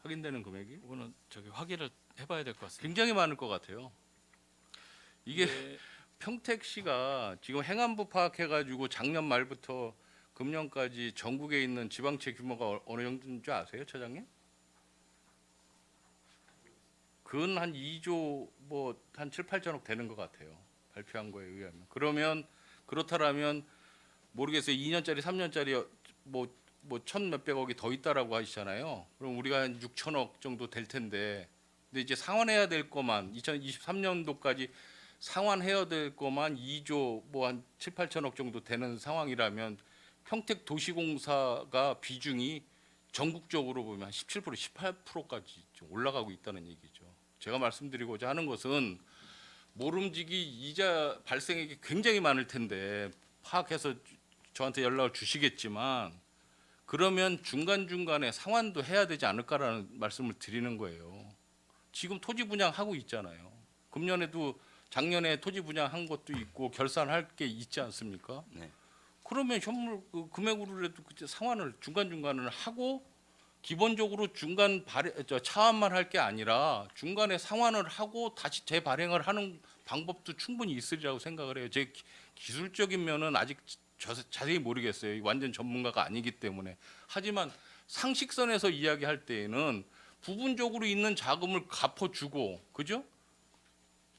확인되는 금액이? 이거는 저기 확인을 해봐야 될 것 같습니다. 굉장히 많을 것 같아요. 이게 네. 평택시가 지금 행안부 파악해가지고 작년 말부터 금년까지 전국에 있는 지방채 규모가 어느 정도인 줄 아세요, 차장님? 근 한 2조 뭐 한 7, 8천억 되는 것 같아요. 발표한 거에 의하면. 그러면 그렇다라면 모르겠어요. 2년짜리, 3년짜리 뭐 천 몇백억이 더 있다라고 하시잖아요. 그럼 우리가 한 6천억 정도 될 텐데, 근데 이제 상환해야 될 거만 2023년도까지 상환해야 될 거만 2조 뭐 한 7, 8천억 정도 되는 상황이라면 평택 도시공사가 비중이 전국적으로 보면 한 17%, 18%까지 올라가고 있다는 얘기죠. 제가 말씀드리고자 하는 것은 모름지기 이자 발생액이 굉장히 많을 텐데 파악해서 저한테 연락을 주시겠지만 그러면 중간중간에 상환도 해야 되지 않을까라는 말씀을 드리는 거예요. 지금 토지 분양하고 있잖아요. 금년에도 작년에 토지 분양한 것도 있고 결산할 게 있지 않습니까? 네. 그러면 현물 금액으로라도 상환을 중간중간을 하고 기본적으로 차환만 할 게 아니라 중간에 상환을 하고 다시 재발행을 하는 방법도 충분히 있으리라고 생각을 해요. 제 기술적인 면은 아직 자세히 모르겠어요. 완전 전문가가 아니기 때문에. 하지만 상식선에서 이야기할 때에는 부분적으로 있는 자금을 갚아주고, 그죠?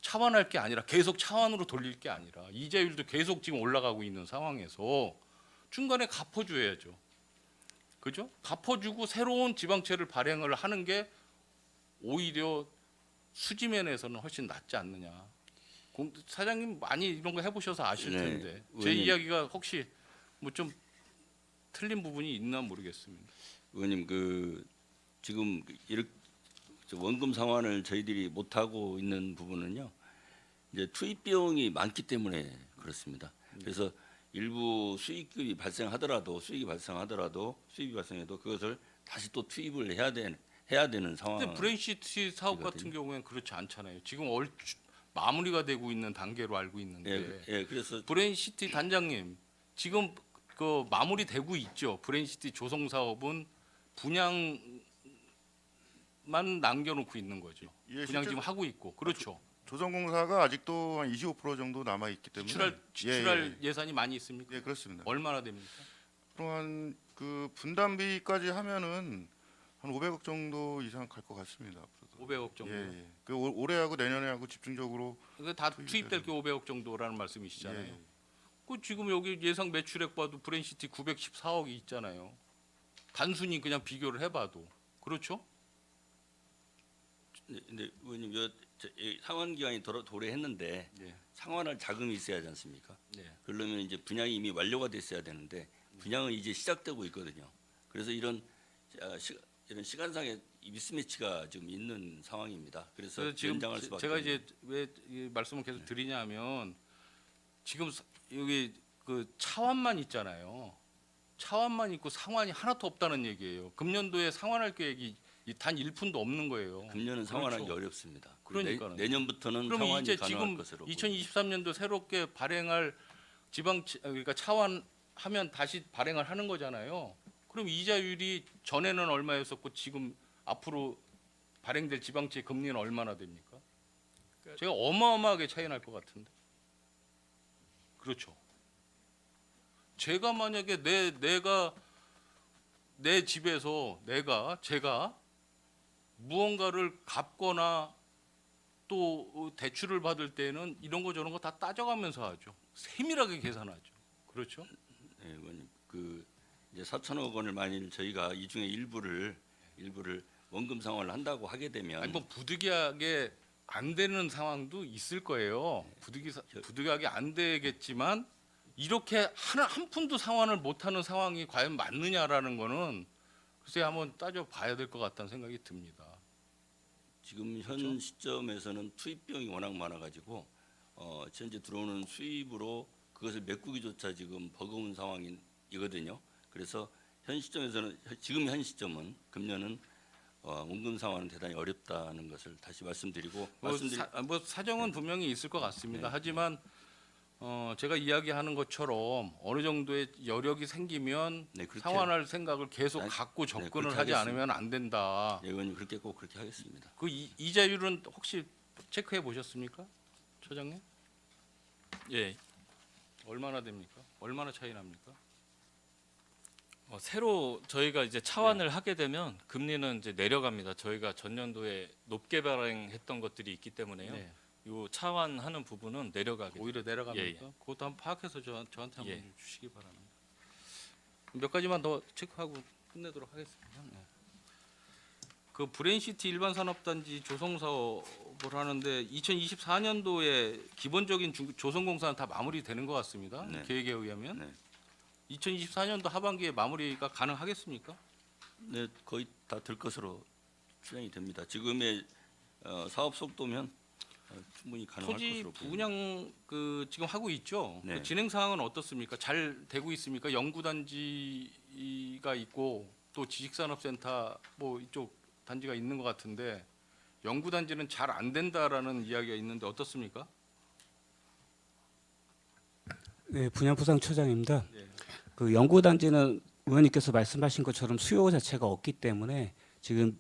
차환할 게 아니라 계속 차환으로 돌릴 게 아니라 이자율도 계속 지금 올라가고 있는 상황에서 중간에 갚아줘야죠. 그죠? 갚아주고 새로운 지방채를 발행을 하는 게 오히려 수지면에서는 훨씬 낫지 않느냐. 사장님 많이 이런 거 해보셔서 아실 네, 텐데 제 의원님. 이야기가 혹시 뭐 좀 틀린 부분이 있나 모르겠습니다. 의원님 지금 이렇게 원금 상환을 저희들이 못 하고 있는 부분은요. 이제 투입 비용이 많기 때문에 그렇습니다. 그래서 일부 수익이 발생하더라도 수입이 발생해도 그것을 다시 또 투입을 해야 되는 상황. 근데 브레인시티 사업 같은 경우에는 그렇지 않잖아요. 지금 마무리가 되고 있는 단계로 알고 있는데. 예, 그래서 브레인시티 단장님 지금 그 마무리되고 있죠. 브레인시티 조성 사업은 분양만 남겨놓고 있는 거죠. 예, 분양 실제- 지금 하고 있고. 그렇죠. 조선공사가 아직도 한 25% 정도 남아 있기 때문에 지출할 예산이 많이 있습니까? 예, 그렇습니다. 얼마나 됩니까? 또한 그 분담비까지 하면은 한 500억 정도 이상 갈 것 같습니다. 앞으로도. 500억 정도. 예, 예. 그 올해하고 내년에하고 집중적으로 그다 투입돼야 투입될 게 500억 정도라는 말씀이시잖아요. 예, 예. 그 지금 여기 예상 매출액 봐도 브레인시티 914억이 있잖아요. 단순히 그냥 비교를 해봐도 그렇죠? 근데 의원님 이 상환 기간이 도래했는데 예. 상환할 자금이 있어야 하지 않습니까? 네. 그러면 이제 분양이 이미 완료가 됐어야 되는데 분양은 이제 시작되고 있거든요. 그래서 이런 시간상의 미스매치가 지금 있는 상황입니다. 그래서 그래서 지금 연장할 수밖에 제가 없는. 이제 왜 이 말씀을 계속 드리냐면 지금 여기 그 차환만 있잖아요. 차환만 있고 상환이 하나도 없다는 얘기예요. 금년도에 상환할 계획이 단 1푼도 없는 거예요. 금년은 상환하기 그렇죠. 어렵습니다. 그러니까요. 내년부터는 그러면 상환이 이제 가능할 지금 것으로 2023년도 새롭게 발행할 그러니까 차환하면 다시 발행을 하는 거잖아요. 그럼 이자율이 전에는 얼마였었고 지금 앞으로 발행될 지방채 금리는 얼마나 됩니까? 제가 어마어마하게 차이 날 것 같은데. 그렇죠. 제가 만약에 내가 내 집에서 제가 무언가를 갚거나 또 대출을 받을 때는 이런 거 저런 거 다 따져가면서 하죠. 세밀하게 계산하죠. 그렇죠? 네, 의원님, 그 이제 4천억 원을 만일 저희가 이 중에 일부를 원금 상환을 한다고 하게 되면 아니 뭐 부득이하게 안 되는 상황도 있을 거예요. 부득이하게 안 되겠지만 이렇게 한 푼도 상환을 못하는 상황이 과연 맞느냐라는 거는 글쎄 한번 따져봐야 될 것 같다는 생각이 듭니다. 지금 현 시점에서는 투입비용이 워낙 많아가지고 현재 들어오는 수입으로 그것을 메꾸기조차 지금 버거운 상황이거든요. 그래서 현 시점에서는 지금 현 시점은 금년은 원금 상환은 대단히 어렵다는 것을 다시 말씀드리고 뭐 사정은 분명히 있을 것 같습니다. 네. 하지만 제가 이야기하는 것처럼 어느 정도의 여력이 생기면 네, 그렇게- 상환할 생각을 계속 아니, 갖고 네, 접근을 그렇게 하지 하겠습니다. 않으면 안 된다. 예, 의원님 그렇게 꼭 그렇게 하겠습니다. 그 이자율은 혹시 체크해 보셨습니까, 처장님? 예, 얼마나 됩니까? 얼마나 차이 납니까? 새로 저희가 이제 차환을 하게 되면 금리는 이제 내려갑니다. 저희가 전년도에 높게 발행했던 것들이 있기 때문에요. 네. 요 차환하는 부분은 내려가게. 오히려 내려갑니까? 예, 그것도 한번 파악해서 저한테 한번 예. 주시기 바랍니다. 몇 가지만 더 체크하고 끝내도록 하겠습니다. 네. 그 브레인시티 일반산업단지 조성 사업을 하는데 2024년도에 기본적인 조성공사는 다 마무리되는 것 같습니다. 네. 계획에 의하면 네. 2024년도 하반기에 마무리가 가능하겠습니까? 네, 거의 다 될 것으로 추정이 됩니다. 지금의 사업 속도면 충분히 가능할 토지 것으로 보입니다. 분양 지금 하고 있죠. 네. 그 진행 상황은 어떻습니까? 잘 되고 있습니까? 연구단지가 있고 또 지식산업센터 뭐 이쪽 단지가 있는 것 같은데 연구단지는 잘 안 된다라는 이야기가 있는데 어떻습니까? 네, 분양부상처장입니다. 네. 그 연구단지는 의원님께서 말씀하신 것처럼 수요 자체가 없기 때문에 지금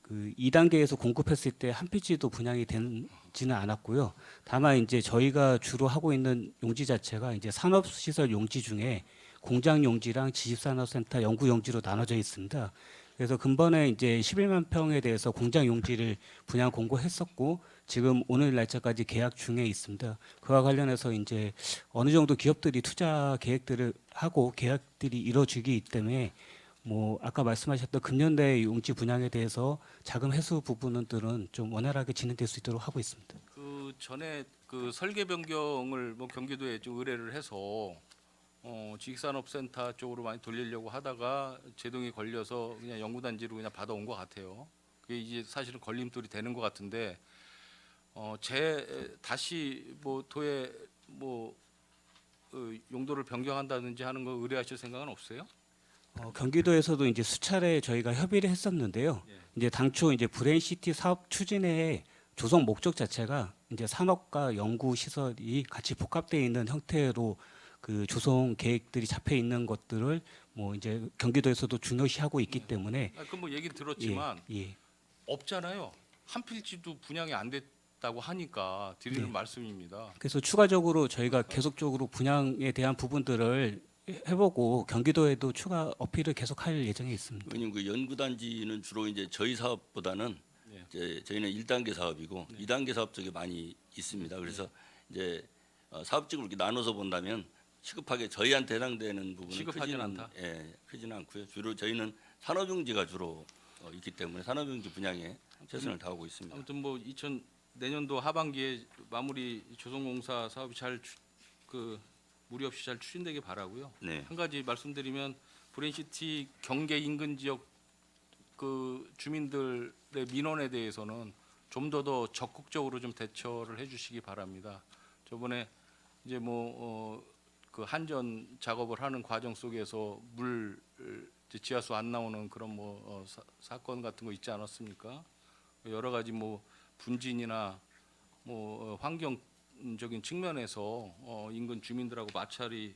그 2단계에서 공급했을 때 한 필지도 분양이 되지는 않았고요. 다만 이제 저희가 주로 하고 있는 용지 자체가 이제 산업시설 용지 중에 공장 용지랑 지식산업센터 연구 용지로 나눠져 있습니다. 그래서 근본에 이제 11만 평에 대해서 공장 용지를 분양 공고했었고 지금 오늘 날짜까지 계약 중에 있습니다. 그와 관련해서 이제 어느 정도 기업들이 투자 계획들을 하고 계약들이 이루어지기 때문에 뭐 아까 말씀하셨던 금년대 용지 분양에 대해서 자금 회수 부분들은 좀 원활하게 진행될 수 있도록 하고 있습니다. 그 전에 그 설계 변경을 뭐 경기도에 좀 의뢰를 해서 지식산업센터 쪽으로 많이 돌리려고 하다가 제동이 걸려서 그냥 연구단지로 그냥 받아온 것 같아요. 그게 이제 사실은 걸림돌이 되는 것 같은데 다시 뭐 도에 뭐 용도를 변경한다든지 하는 거 의뢰하실 생각은 없어요? 경기도에서도 이제 수차례 저희가 협의를 했었는데요. 예. 이제 당초 이제 브레인시티 사업 추진의 조성 목적 자체가 이제 산업과 연구 시설이 같이 복합되어 있는 형태로 그 조성 계획들이 잡혀 있는 것들을 뭐 이제 경기도에서도 중요시하고 있기 때문에 그럼 뭐 얘기 들었지만 예. 없잖아요. 한 필지도 분양이 안 됐다고 하니까 드리는 네. 말씀입니다. 그래서 추가적으로 저희가 계속적으로 분양에 대한 부분들을 해보고 경기도에도 추가 어필을 계속할 예정에 있습니다. 의원님 그 연구단지는 주로 이제 저희 사업보다는 네. 이제 저희는 1단계 사업이고 2단계 사업 쪽에 많이 있습니다. 그래서 이제 사업직을 이렇게 나눠서 본다면 시급하게 저희한테 해당되는 부분은 시급하진 않다? 크지는 않고요. 주로 저희는 산업용지가 주로 있기 때문에 산업용지 분양에 최선을 다하고 있습니다. 아무튼 뭐 내년도 하반기에 마무리 조성공사 사업이 무리 없이 잘 추진되길 바라고요. 네. 한 가지 말씀드리면 브레인시티 경계 인근 지역 그 주민들의 민원에 대해서는 좀 더 적극적으로 좀 대처를 해주시기 바랍니다. 저번에 이제 그 한전 작업을 하는 과정 속에서 이제 지하수 안 나오는 그런 사건 같은 거 있지 않았습니까? 여러 가지 분진이나 환경적인 측면에서 인근 주민들하고 마찰이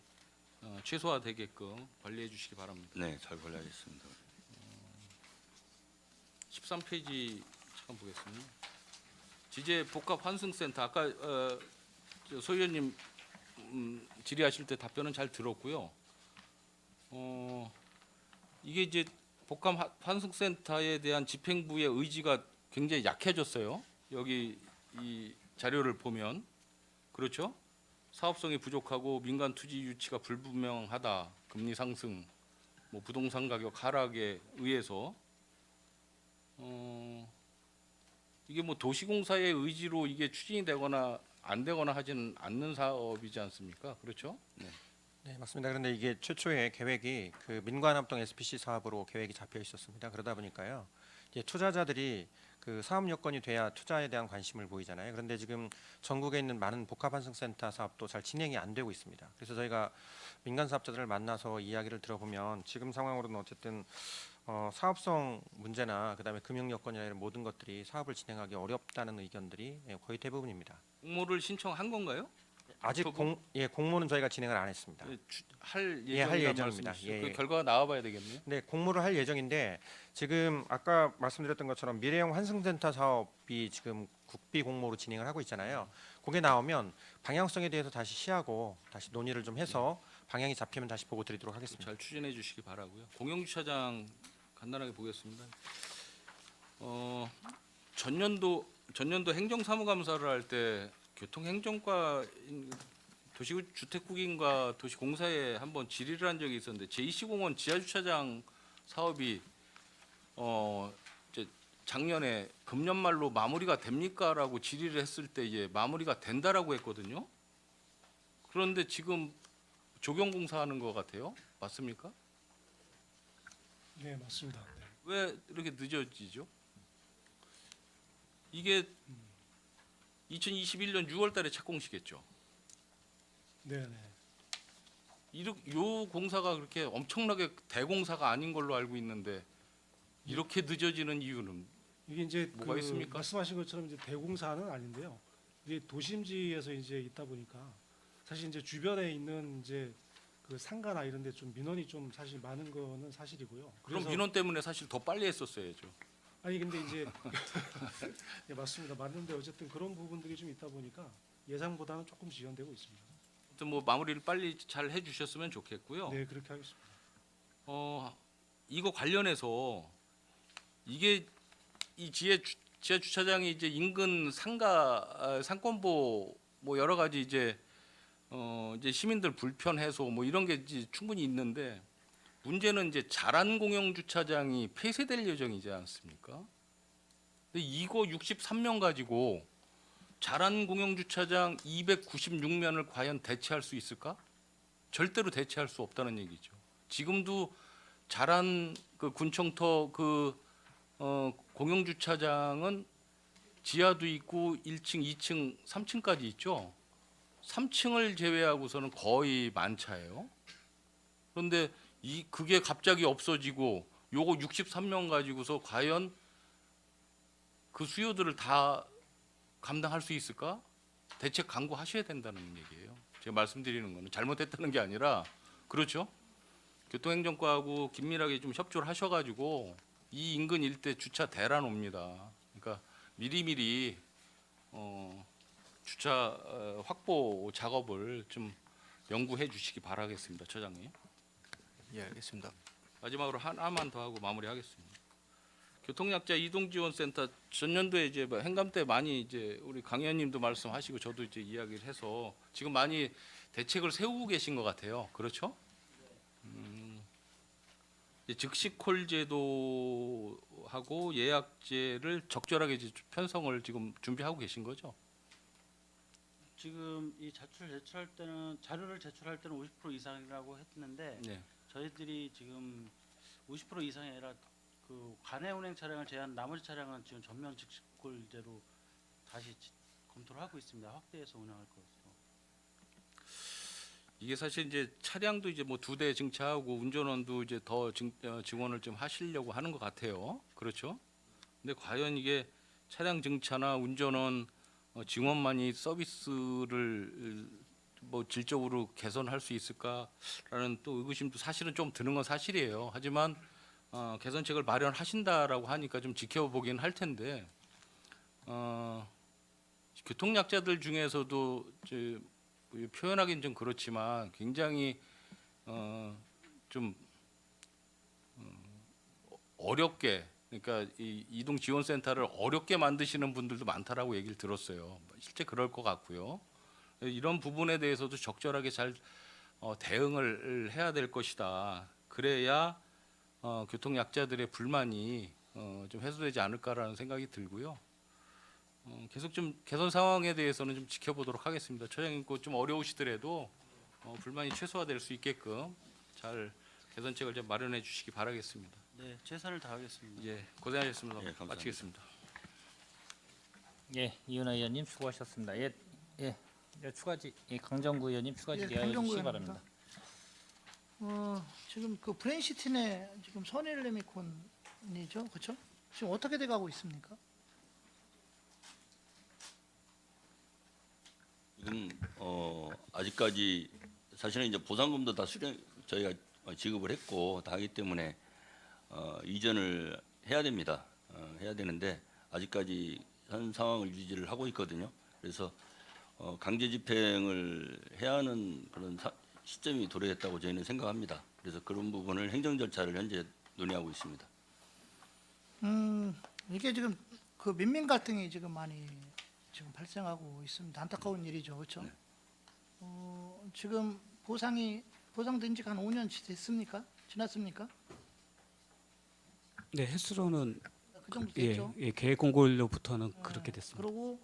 최소화되게끔 관리해 주시기 바랍니다. 네, 잘 관리하겠습니다. 13페이지 잠깐 보겠습니다. 지제 복합 환승센터 아까 소 의원님 질의하실 때 답변은 잘 들었고요. 이게 이제 복합 환승센터에 대한 집행부의 의지가 굉장히 약해졌어요. 여기 이 자료를 보면 그렇죠? 사업성이 부족하고 민간 투지 유치가 불분명하다. 금리 상승, 뭐 부동산 가격 하락에 의해서 이게 뭐 도시공사의 의지로 이게 추진이 되거나 안 되거나 하지는 않는 사업이지 않습니까? 그렇죠? 네. 네, 맞습니다. 그런데 이게 최초에 계획이 그 민관합동 SPC 사업으로 계획이 잡혀 있었습니다. 그러다 보니까요, 이제 투자자들이 그 사업 여건이 돼야 투자에 대한 관심을 보이잖아요. 그런데 지금 전국에 있는 많은 복합환승센터 사업도 잘 진행이 안 되고 있습니다. 그래서 저희가 민간 사업자들을 만나서 이야기를 들어보면 지금 상황으로는 어쨌든 사업성 문제나 그다음에 금융 여건이나 이런 모든 것들이 사업을 진행하기 어렵다는 의견들이 거의 대부분입니다. 공모를 신청한 건가요? 아직 공모는 저희가 진행을 안 했습니다. 할 예, 할 예정이란 예정입니다. 말씀이시죠? 예, 그 예. 결과가 나와봐야 되겠네요. 네, 공모를 할 예정인데 지금 아까 말씀드렸던 것처럼 미래형 환승센터 사업이 지금 국비 공모로 진행을 하고 있잖아요. 그게 나오면 방향성에 대해서 다시 시하고 다시 논의를 좀 해서 방향이 잡히면 다시 보고 드리도록 하겠습니다. 잘 추진해 주시기 바라고요. 공영주차장 간단하게 보겠습니다. 전년도 행정사무감사를 할 때 교통행정과 도시주택국인과 도시공사에 한번 질의를 한 적이 있었는데 제2시공원 지하주차장 사업이 이제 작년에 금년 말로 마무리가 됩니까라고 질의를 했을 때 이제 마무리가 된다라고 했거든요. 그런데 지금 조경공사하는 것 같아요. 맞습니까? 네, 맞습니다. 네. 왜 이렇게 늦어지죠? 이게 2021년 6월달에 착공시켰죠. 네, 네. 요 공사가 그렇게 엄청나게 대공사가 아닌 걸로 알고 있는데 이렇게 늦어지는 이유는 이게 이제 뭐가 있습니까? 말씀하신 것처럼 이제 대공사는 아닌데요. 이게 도심지에서 이제 있다 보니까 사실 이제 주변에 있는 이제 그 상가나 이런 데 좀 민원이 좀 사실 많은 거는 사실이고요. 그럼 그래서- 민원 때문에 사실 더 빨리 했었어야죠. 아니 근데 이제 네, 맞습니다. 맞는데 어쨌든 그런 부분들이 좀 있다 보니까 예상보다는 조금 지연되고 있습니다. 아무튼 뭐 마무리를 빨리 잘 해주셨으면 좋겠고요. 네, 그렇게 하겠습니다. 이거 관련해서 이게 이 지하 주차장이 이제 인근 상권보 뭐 여러 가지 이제 시민들 불편 해소 뭐 이런 게 이제 충분히 있는데 문제는 이제 자란 공영 주차장이 폐쇄될 예정이지 않습니까? 근데 이거 63면 가지고 자란 공영 주차장 296면을 과연 대체할 수 있을까? 절대로 대체할 수 없다는 얘기죠. 지금도 자란 그 군청터 공영 주차장은 지하도 있고 1층, 2층, 3층까지 있죠. 3층을 제외하고서는 거의 만차예요. 그런데 그게 갑자기 없어지고 요거 63명 가지고서 과연 그 수요들을 다 감당할 수 있을까? 대책 강구하셔야 된다는 얘기예요. 제가 말씀드리는 거는 잘못했다는 게 아니라 그렇죠. 교통행정과하고 긴밀하게 좀 협조를 하셔가지고 이 인근 일대 주차 대란 옵니다. 그러니까 미리미리 주차 확보 작업을 좀 연구해 주시기 바라겠습니다, 처장님. 예, 알겠습니다. 마지막으로 하나만 더 하고 마무리하겠습니다. 교통약자 이동지원센터 전년도에 이제 뭐 행감 때 많이 이제 우리 강 의원님도 말씀하시고 저도 이제 이야기를 해서 지금 많이 대책을 세우고 계신 것 같아요. 그렇죠? 이제 즉시콜 제도하고 예약제를 적절하게 이제 편성을 지금 준비하고 계신 거죠? 지금 이 제출할 때는 자료를 제출할 때는 50% 이상이라고 했는데 네. 저희들이 지금 50% 이상이 아니라 그 관내 운행 차량을 제한 나머지 차량은 지금 전면 즉시콜제로 다시 검토를 하고 있습니다. 확대해서 운영할 것으로. 이게 사실 이제 차량도 이제 뭐 2대 증차하고 운전원도 이제 더 증원을 좀 하시려고 하는 것 같아요. 그렇죠? 근데 과연 이게 차량 증차나 운전원 증원만이 서비스를 뭐 질적으로 개선할 수 있을까라는 또 의구심도 사실은 좀 드는 건 사실이에요. 하지만 개선책을 마련하신다라고 하니까 좀 지켜보긴 할 텐데 교통약자들 중에서도 표현하기는 좀 그렇지만 굉장히 좀 어렵게, 그러니까 이 이동 지원 센터를 어렵게 만드시는 분들도 많다라고 얘기를 들었어요. 실제 그럴 것 같고요. 이런 부분에 대해서도 적절하게 잘 대응을 해야 될 것이다. 그래야 교통 약자들의 불만이 좀 해소되지 않을까라는 생각이 들고요. 계속 좀 개선 상황에 대해서는 좀 지켜보도록 하겠습니다. 처장님 좀 어려우시더라도 불만이 최소화될 수 있게끔 잘 개선책을 좀 마련해 주시기 바라겠습니다. 네, 최선을 다하겠습니다. 예, 고생하셨습니다. 예, 감사합니다. 마치겠습니다. 예, 이은하 의원님 수고하셨습니다. 예, 추가지 강정구 의원님 추가지 예, 대하여 강정구 주시기 의원입니다. 바랍니다. 지금 그 브레인시티 내 지금 선일레미콘이죠, 그렇죠? 지금 어떻게 돼가고 있습니까? 지금 아직까지 사실은 이제 보상금도 다 저희가 지급을 했고 다 하기 때문에 이전을 해야 됩니다. 해야 되는데 아직까지 현 상황을 유지를 하고 있거든요. 그래서 강제 집행을 해야 하는 그런 시점이 도래했다고 저희는 생각합니다. 그래서 그런 부분을 행정 절차를 현재 논의하고 있습니다. 이게 지금 그 민민 갈등이 지금 많이 지금 발생하고 있습니다. 안타까운 일이죠, 그렇죠? 네. 지금 보상된 지가 한 5년 됐습니까? 지났습니까? 네, 횟수로는 그 정도 됐죠. 계획 공고일로부터는 그렇게 됐습니다. 그리고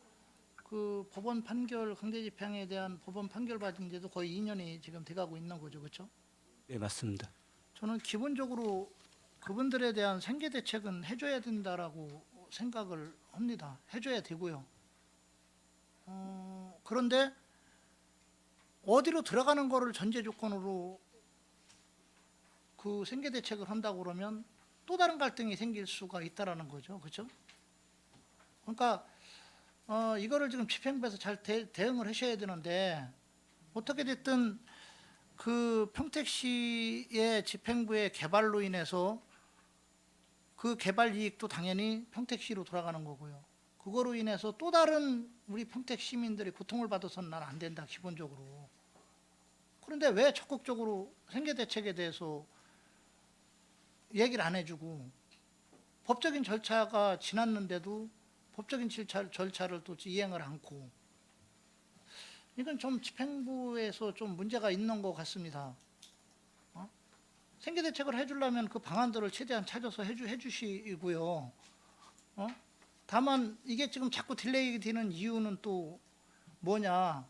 그 법원 판결 강제 집행에 대한 법원 판결 받은 지도 거의 2년이 지금 돼가고 있는 거죠, 그렇죠? 네, 맞습니다. 저는 기본적으로 그분들에 대한 생계 대책은 해줘야 된다라고 생각을 합니다. 해줘야 되고요. 그런데 어디로 들어가는 거를 전제 조건으로 그 생계 대책을 한다고 그러면 또 다른 갈등이 생길 수가 있다라는 거죠, 그렇죠? 그러니까 이거를 지금 집행부에서 잘 대응을 하셔야 되는데 어떻게 됐든 그 평택시의 집행부의 개발로 인해서 그 개발 이익도 당연히 평택시로 돌아가는 거고요. 그거로 인해서 또 다른 우리 평택 시민들이 고통을 받아서는 난 안 된다, 기본적으로. 그런데 왜 적극적으로 생계 대책에 대해서 얘기를 안 해주고 법적인 절차가 지났는데도 법적인 절차를 또 이행을 않고, 이건 좀 집행부에서 좀 문제가 있는 것 같습니다. 생계 대책을 해주려면 그 방안들을 최대한 찾아서 해주시고요. 다만 이게 지금 자꾸 딜레이 되는 이유는 또 뭐냐,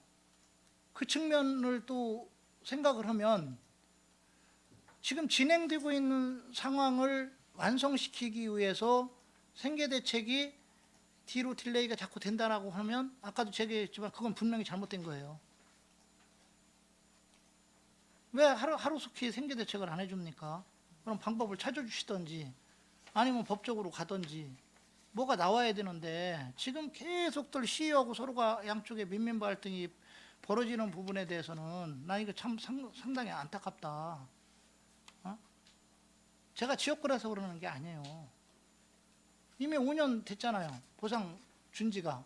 그 측면을 또 생각을 하면 지금 진행되고 있는 상황을 완성시키기 위해서 생계 대책이 뒤로 딜레이가 자꾸 된다라고 하면 아까도 제가 했지만 그건 분명히 잘못된 거예요. 왜 하루속히 생계 대책을 안 해줍니까? 그럼 방법을 찾아주시던지 아니면 법적으로 가던지 뭐가 나와야 되는데, 지금 계속들 시위하고 서로가 양쪽에 민민 갈등이 벌어지는 부분에 대해서는 나 이거 참 상당히 안타깝다. 제가 지역구라서 그러는 게 아니에요. 이미 5년 됐잖아요, 보상 준 지가.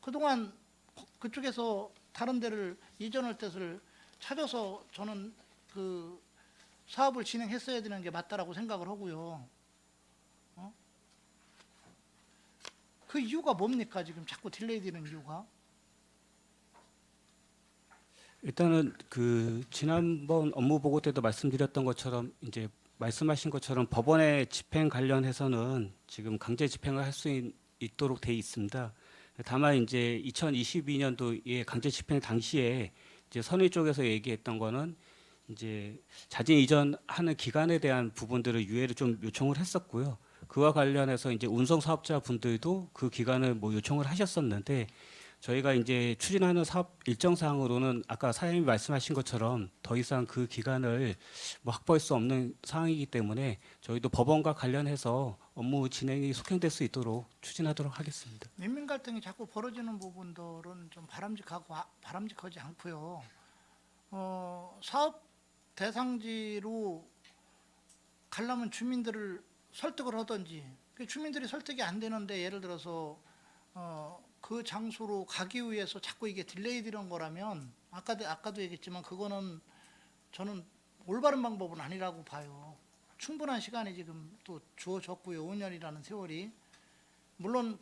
그동안 그쪽에서 다른 데를 이전할 뜻을 찾아서 저는 그 사업을 진행했어야 되는 게 맞다라고 생각을 하고요. 그 이유가 뭡니까? 지금 자꾸 딜레이 되는 이유가? 일단은 그 지난번 업무 보고 때도 말씀드렸던 것처럼 이제 말씀하신 것처럼 법원의 집행 관련해서는 지금 강제 집행을 할 수 있도록 돼 있습니다. 다만 이제 2022년도에 강제 집행 당시에 이제 선의 쪽에서 얘기했던 거는 이제 자진 이전하는 기간에 대한 부분들을 유예를 좀 요청을 했었고요. 그와 관련해서 이제 운송 사업자 분들도 그 기간을 뭐 요청을 하셨었는데, 저희가 이제 추진하는 사업 일정 사항으로는 아까 사장님이 말씀하신 것처럼 더 이상 그 기간을 뭐 확보할 수 없는 상황이기 때문에 저희도 법원과 관련해서 업무 진행이 속행될 수 있도록 추진하도록 하겠습니다. 민민 갈등이 자꾸 벌어지는 부분들은 좀 바람직하지 않고요. 사업 대상지로 가려면 주민들을 설득을 하든지, 주민들이 설득이 안 되는데 예를 들어서 그 장소로 가기 위해서 자꾸 이게 딜레이 되는 거라면 아까도 얘기했지만 그거는 저는 올바른 방법은 아니라고 봐요. 충분한 시간이 지금 또 주어졌고요. 5년이라는 세월이. 물론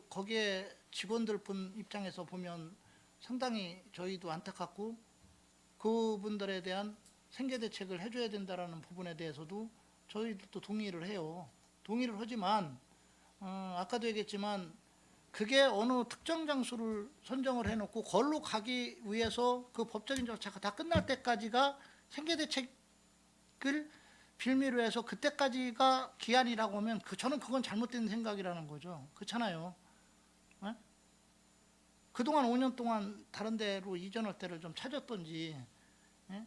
거기에 직원들 분 입장에서 보면 상당히 저희도 안타깝고 그분들에 대한 생계 대책을 해줘야 된다라는 부분에 대해서도 저희도 또 동의를 해요. 동의를 하지만 아까도 얘기했지만 그게 어느 특정 장소를 선정을 해놓고 거기로 가기 위해서 그 법적인 절차가 다 끝날 때까지가 생계 대책을 빌미로 해서 그때까지가 기한이라고 하면 저는 그건 잘못된 생각이라는 거죠. 그렇잖아요. 예? 그동안 5년 동안 다른 데로 이전할 때를 좀 찾았던지 예?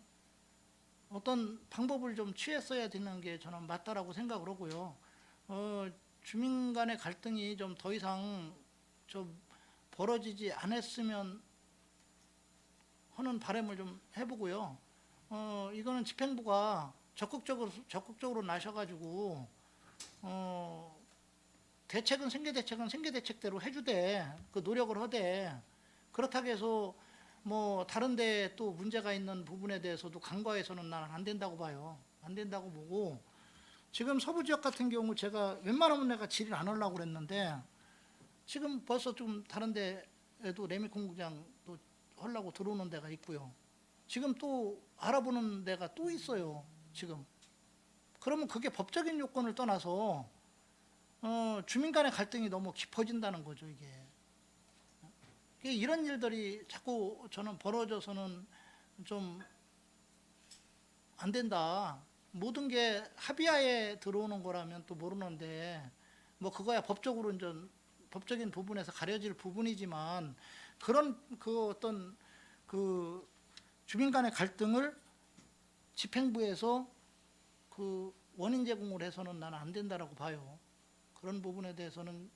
어떤 방법을 좀 취했어야 되는 게 저는 맞다라고 생각을 하고요. 주민 간의 갈등이 좀 더 이상 좀 벌어지지 않았으면 하는 바람을 좀 해보고요. 이거는 집행부가 적극적으로 나셔가지고 대책은 생계 대책대로 해주되 그 노력을 하되 그렇다고 해서 뭐 다른데 또 문제가 있는 부분에 대해서도 간과해서는 나는 안 된다고 봐요. 안 된다고 보고 지금 서부 지역 같은 경우 제가 웬만하면 내가 질의를 안 하려고 그랬는데 지금 벌써 좀 다른 데에도 레미 공구장도 하려고 들어오는 데가 있고요. 지금 또 알아보는 데가 또 있어요. 지금. 그러면 그게 법적인 요건을 떠나서 주민 간의 갈등이 너무 깊어진다는 거죠. 이게 이런 일들이 자꾸 저는 벌어져서는 좀 안 된다. 모든 게 합의하에 들어오는 거라면 또 모르는데 뭐 그거야 법적인 부분에서 가려질 부분이지만 그런 어떤 주민 간의 갈등을 집행부에서 원인 제공을 해서는 나는 안 된다라고 봐요. 그런 부분에 대해서는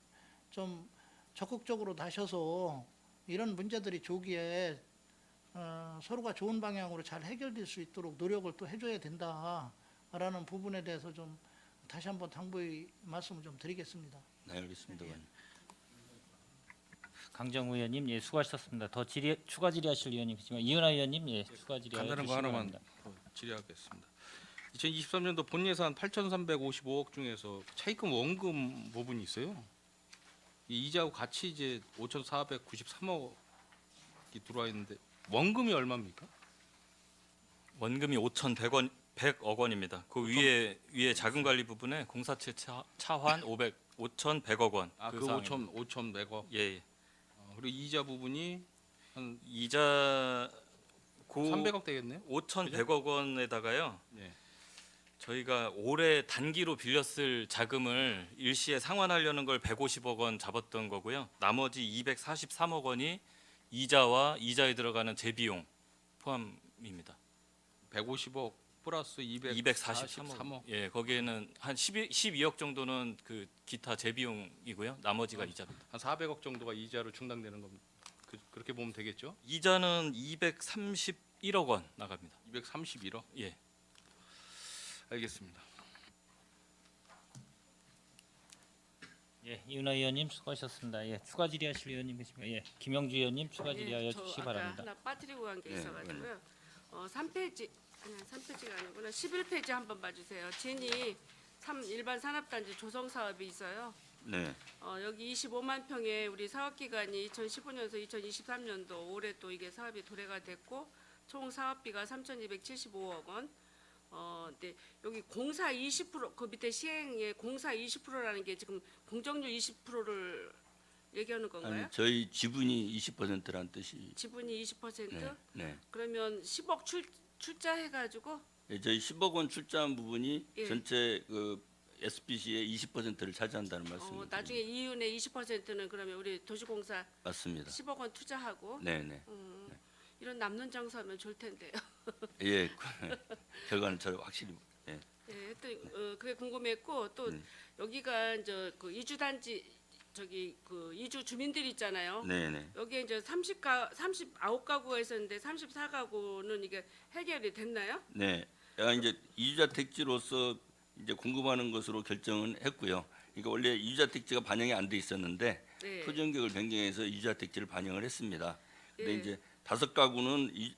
좀 적극적으로 나셔서 이런 문제들이 조기에 서로가 좋은 방향으로 잘 해결될 수 있도록 노력을 또 해줘야 된다라는 부분에 대해서 좀 다시 한번 당부의 말씀을 좀 드리겠습니다. 네, 알겠습니다. 강정우 의원님, 예, 수고하셨습니다. 더 추가 질의하실 의원님 계시지만 이은하 의원님, 예, 추가 질의해 간단한 주시기 거 하나만 바랍니다. 질의하겠습니다. 2023년도 본 예산 8,355억 중에서 차입금 원금 부분이 있어요. 이 이자하고 같이 이제 5,493억이 들어와 있는데 원금이 얼마입니까? 원금이 5,100억 원입니다. 그 위에 자금 관리 부분에 공사채 차환 5,100억 원. 그 상황입니다. 5,100억. 예. 그리고 이자 부분이 한 이자 300억 되겠네요. 5,100억 원에다가요. 네. 저희가 올해 단기로 빌렸을 자금을 일시에 상환하려는 걸 150억 원 잡았던 거고요. 나머지 243억 원이 이자와 이자에 들어가는 재비용 포함입니다. 150억 플러스 243억. 예, 거기에는 한 12억 정도는 그 기타 재비용이고요. 나머지가 이자입니다. 한 400억 정도가 이자로 충당되는 겁니다. 그렇게 보면 되겠죠? 이자는 231억 원 나갑니다. 231억? 예. 알겠습니다. 예, 이은하 의원님 수고하셨습니다. 예, 추가 질의하실 의원님 계십니까? 예, 김영주 의원님 추가 질의하여 주시기 바랍니다. 하나 빠뜨리고 간 게 예, 있어가지고요. 3페이지가 아니구나. 11페이지 한번 봐주세요. 진이 일반 산업단지 조성 사업이 있어요. 네. 여기 25만 평의 우리 사업 기간이 2015년에서 2023년도 올해 또 이게 사업이 도래가 됐고 총 사업비가 3,275억 원. 근데 여기 공사 20%, 그 밑에 시행에 공사 20%라는 게 지금 공정률 20%를 얘기하는 건가요? 아니, 저희 지분이 20%란 뜻이. 지분이 20%? 네. 네. 그러면 10억 출자해가지고 예, 저희 10억 원 출자한 부분이 예. 전체 그 SPC의 20%를 차지한다는 말씀입니다. 나중에 이윤의 20%는 그러면 우리 도시공사 맞습니다. 10억 원 투자하고 네, 네. 이런 남는 장사하면 좋을 텐데요. 예, 결과는 저 확실히. 예. 예, 하여튼 그게 궁금했고 또 여기가 이제 그 이주 단지 그 이주 주민들 있잖아요. 네, 네. 여기에 이제 39가구가 있었는데 34가구는 이게 해결이 됐나요? 네. 제가 이제 이주자 택지로서 이제 공급하는 것으로 결정은 했고요. 그러니까 원래 이주자 택지가 반영이 안 돼 있었는데 네. 토지 연격을 변경해서 이주자 택지를 반영을 했습니다. 근데 예. 이제 5가구는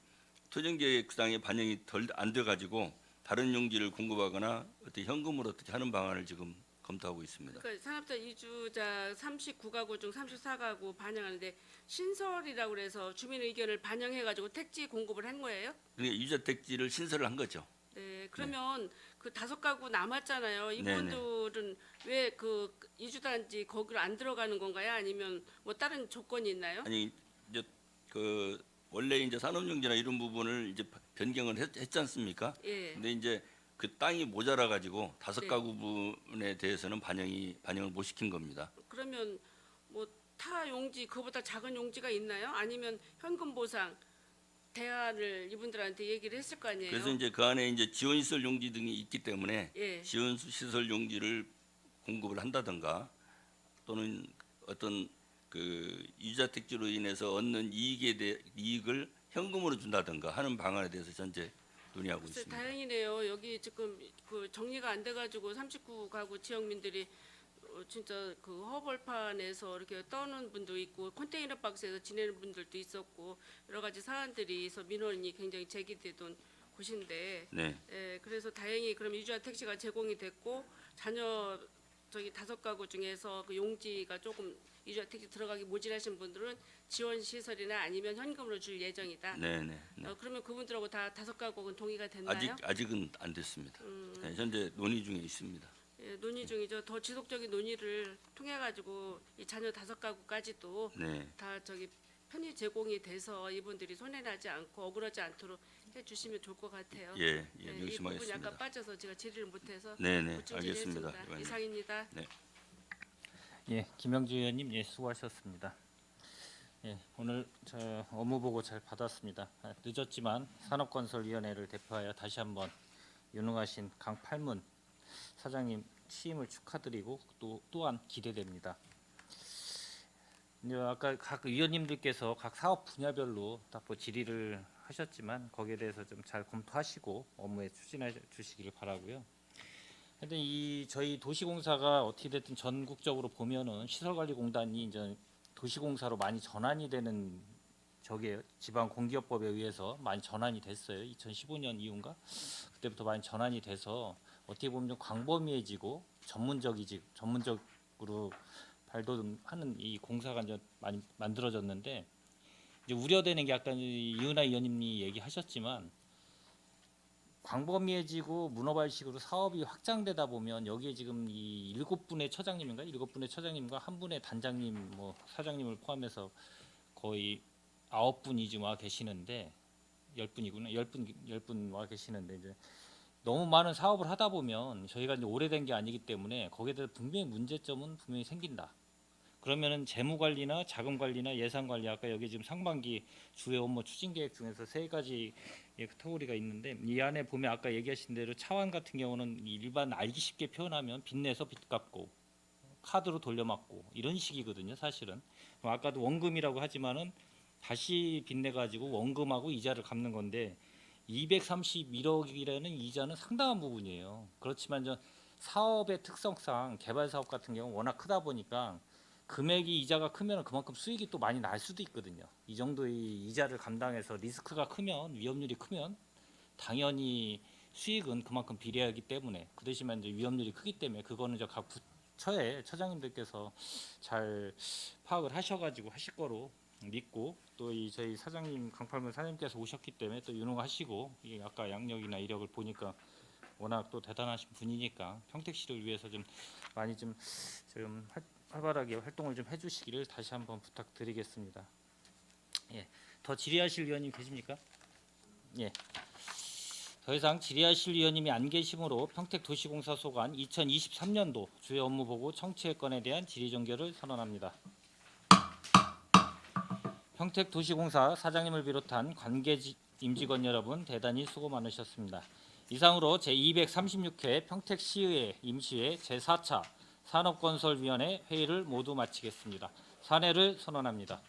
토정계획상에 반영이 덜 안 돼 가지고 다른 용지를 공급하거나 어떻게 현금으로 어떻게 하는 방안을 지금 검토하고 있습니다. 그러니까 산업자 이주자 39가구 중 34가구 반영하는데 신설이라고 그래서 주민 의견을 반영해가지고 택지 공급을 한 거예요? 그러니까 유자 택지를 신설을 한 거죠. 네, 그러면 그 5가구 남았잖아요. 네네. 이분들은 왜 그 이주단지 거기로 안 들어가는 건가요? 아니면 뭐 다른 조건이 있나요? 아니 이제 그 원래 이제 산업용지나 이런 부분을 이제 변경을 했지 않습니까? 예. 근데 이제 그 땅이 모자라 가지고 5가구 네. 분에 대해서는 반영을 못 시킨 겁니다. 그러면 뭐 타 용지 그보다 작은 용지가 있나요? 아니면 현금 보상 대안을 이분들한테 얘기를 했을 거 아니에요? 그래서 이제 그 안에 이제 지원시설 용지 등이 있기 때문에 예. 지원시설 용지를 공급을 한다든가 또는 어떤 그 유자택지로 인해서 얻는 이익을 현금으로 준다든가 하는 방안에 대해서 현재 논의하고 글쎄, 있습니다. 다행이네요. 여기 지금 그 정리가 안 돼가지고 39가구 지역민들이 진짜 그 허벌판에서 이렇게 떠는 분도 있고 컨테이너 박스에서 지내는 분들도 있었고 여러 가지 사안들이 있어 민원이 굉장히 제기되던 곳인데 네. 예, 그래서 다행히 그럼 이주화 택시가 제공이 됐고 자녀 저기 5가구 중에서 그 용지가 조금 이주화 택시 들어가기 모질하신 분들은 지원 시설이나 아니면 현금으로 줄 예정이다. 네. 그러면 그분들하고 다 5가구는 동의가 됐나요? 아직은 안 됐습니다. 네, 현재 논의 중에 있습니다. 예, 논의 중이죠. 더 지속적인 논의를 통해 가지고 이 자녀 5가구까지도 네. 다 저기 편의 제공이 돼서 이분들이 손해나지 않고 억울하지 않도록 해주시면 좋을 것 같아요. 예, 이 부분 명심하겠습니다. 약간 빠져서 제가 질의를 못해서 네네, 보충 알겠습니다. 질의했습니다. 의원님. 이상입니다. 네. 예, 김영주 의원님 예 수고하셨습니다. 예, 오늘 저 업무 보고 잘 받았습니다. 늦었지만 산업건설위원회를 대표하여 다시 한번 유능하신 강팔문 사장님 취임을 축하드리고 또한 기대됩니다. 이제 아까 각 위원님들께서 각 사업 분야별로 딱 뭐 질의를 하셨지만 거기에 대해서 좀 잘 검토하시고 업무에 추진해 주시기를 바라고요. 근데 이 저희 도시공사가 어떻게 됐든 전국적으로 보면은 시설관리공단이 이제 도시공사로 많이 전환이 되는 저게 지방공기업법에 의해서 많이 전환이 됐어요. 2015년 이후인가 그때부터 많이 전환이 돼서 어떻게 보면 좀 광범위해지고 전문적으로 발돋움하는 이 공사가 이제 많이 만들어졌는데 이제 우려되는 게 아까 이은하 의원님이 얘기하셨지만 광범위해지고 문어발식으로 사업이 확장되다 보면 여기에 지금 이 7분의 처장님인가 7분의 처장님과 한 분의 단장님 뭐 사장님을 포함해서 거의 9분이 지금 와 계시는데 10분이구나 10분 와 계시는데 이제 너무 많은 사업을 하다 보면 저희가 이제 오래된 게 아니기 때문에 거기에 대해서 분명히 문제점은 분명히 생긴다. 그러면은 재무 관리나 자금 관리나 예산 관리 아까 여기 지금 상반기 주요 업무 추진 계획 중에서 3가지 카테고리가 있는데 이 안에 보면 아까 얘기하신 대로 차원 같은 경우는 일반 알기 쉽게 표현하면 빚내서 빚 갚고 카드로 돌려막고 이런 식이거든요. 사실은 아까도 원금이라고 하지만은 다시 빚내 가지고 원금하고 이자를 갚는 건데 231억이라는 이자는 상당한 부분이에요. 그렇지만 저 사업의 특성상 개발 사업 같은 경우 워낙 크다 보니까 금액이 이자가 크면 그만큼 수익이 또 많이 날 수도 있거든요. 이 정도의 이자를 감당해서 리스크가 크면 위험률이 크면 당연히 수익은 그만큼 비례하기 때문에 그 대신에 이제 위험률이 크기 때문에 그거는 이제 각 부처의 처장님들께서 잘 파악을 하셔가지고 하실 거로 믿고 또 이 저희 사장님 강팔문 사장님께서 오셨기 때문에 또 유능하시고 이 아까 양력이나 이력을 보니까 워낙 또 대단하신 분이니까 평택시를 위해서 좀 많이 좀 활발하게 활동을 좀 해주시기를 다시 한번 부탁드리겠습니다. 예, 더 질의하실 위원님 계십니까? 예. 더 이상 질의하실 위원님이 안 계시므로 평택도시공사 소관 2023년도 주요 업무 보고 청취의 건에 대한 질의 종결을 선언합니다. 평택도시공사 사장님을 비롯한 관계 임직원 여러분 대단히 수고 많으셨습니다. 이상으로 제236회 평택시의회 임시회 제4차 산업건설위원회 회의를 모두 마치겠습니다. 사내를 선언합니다.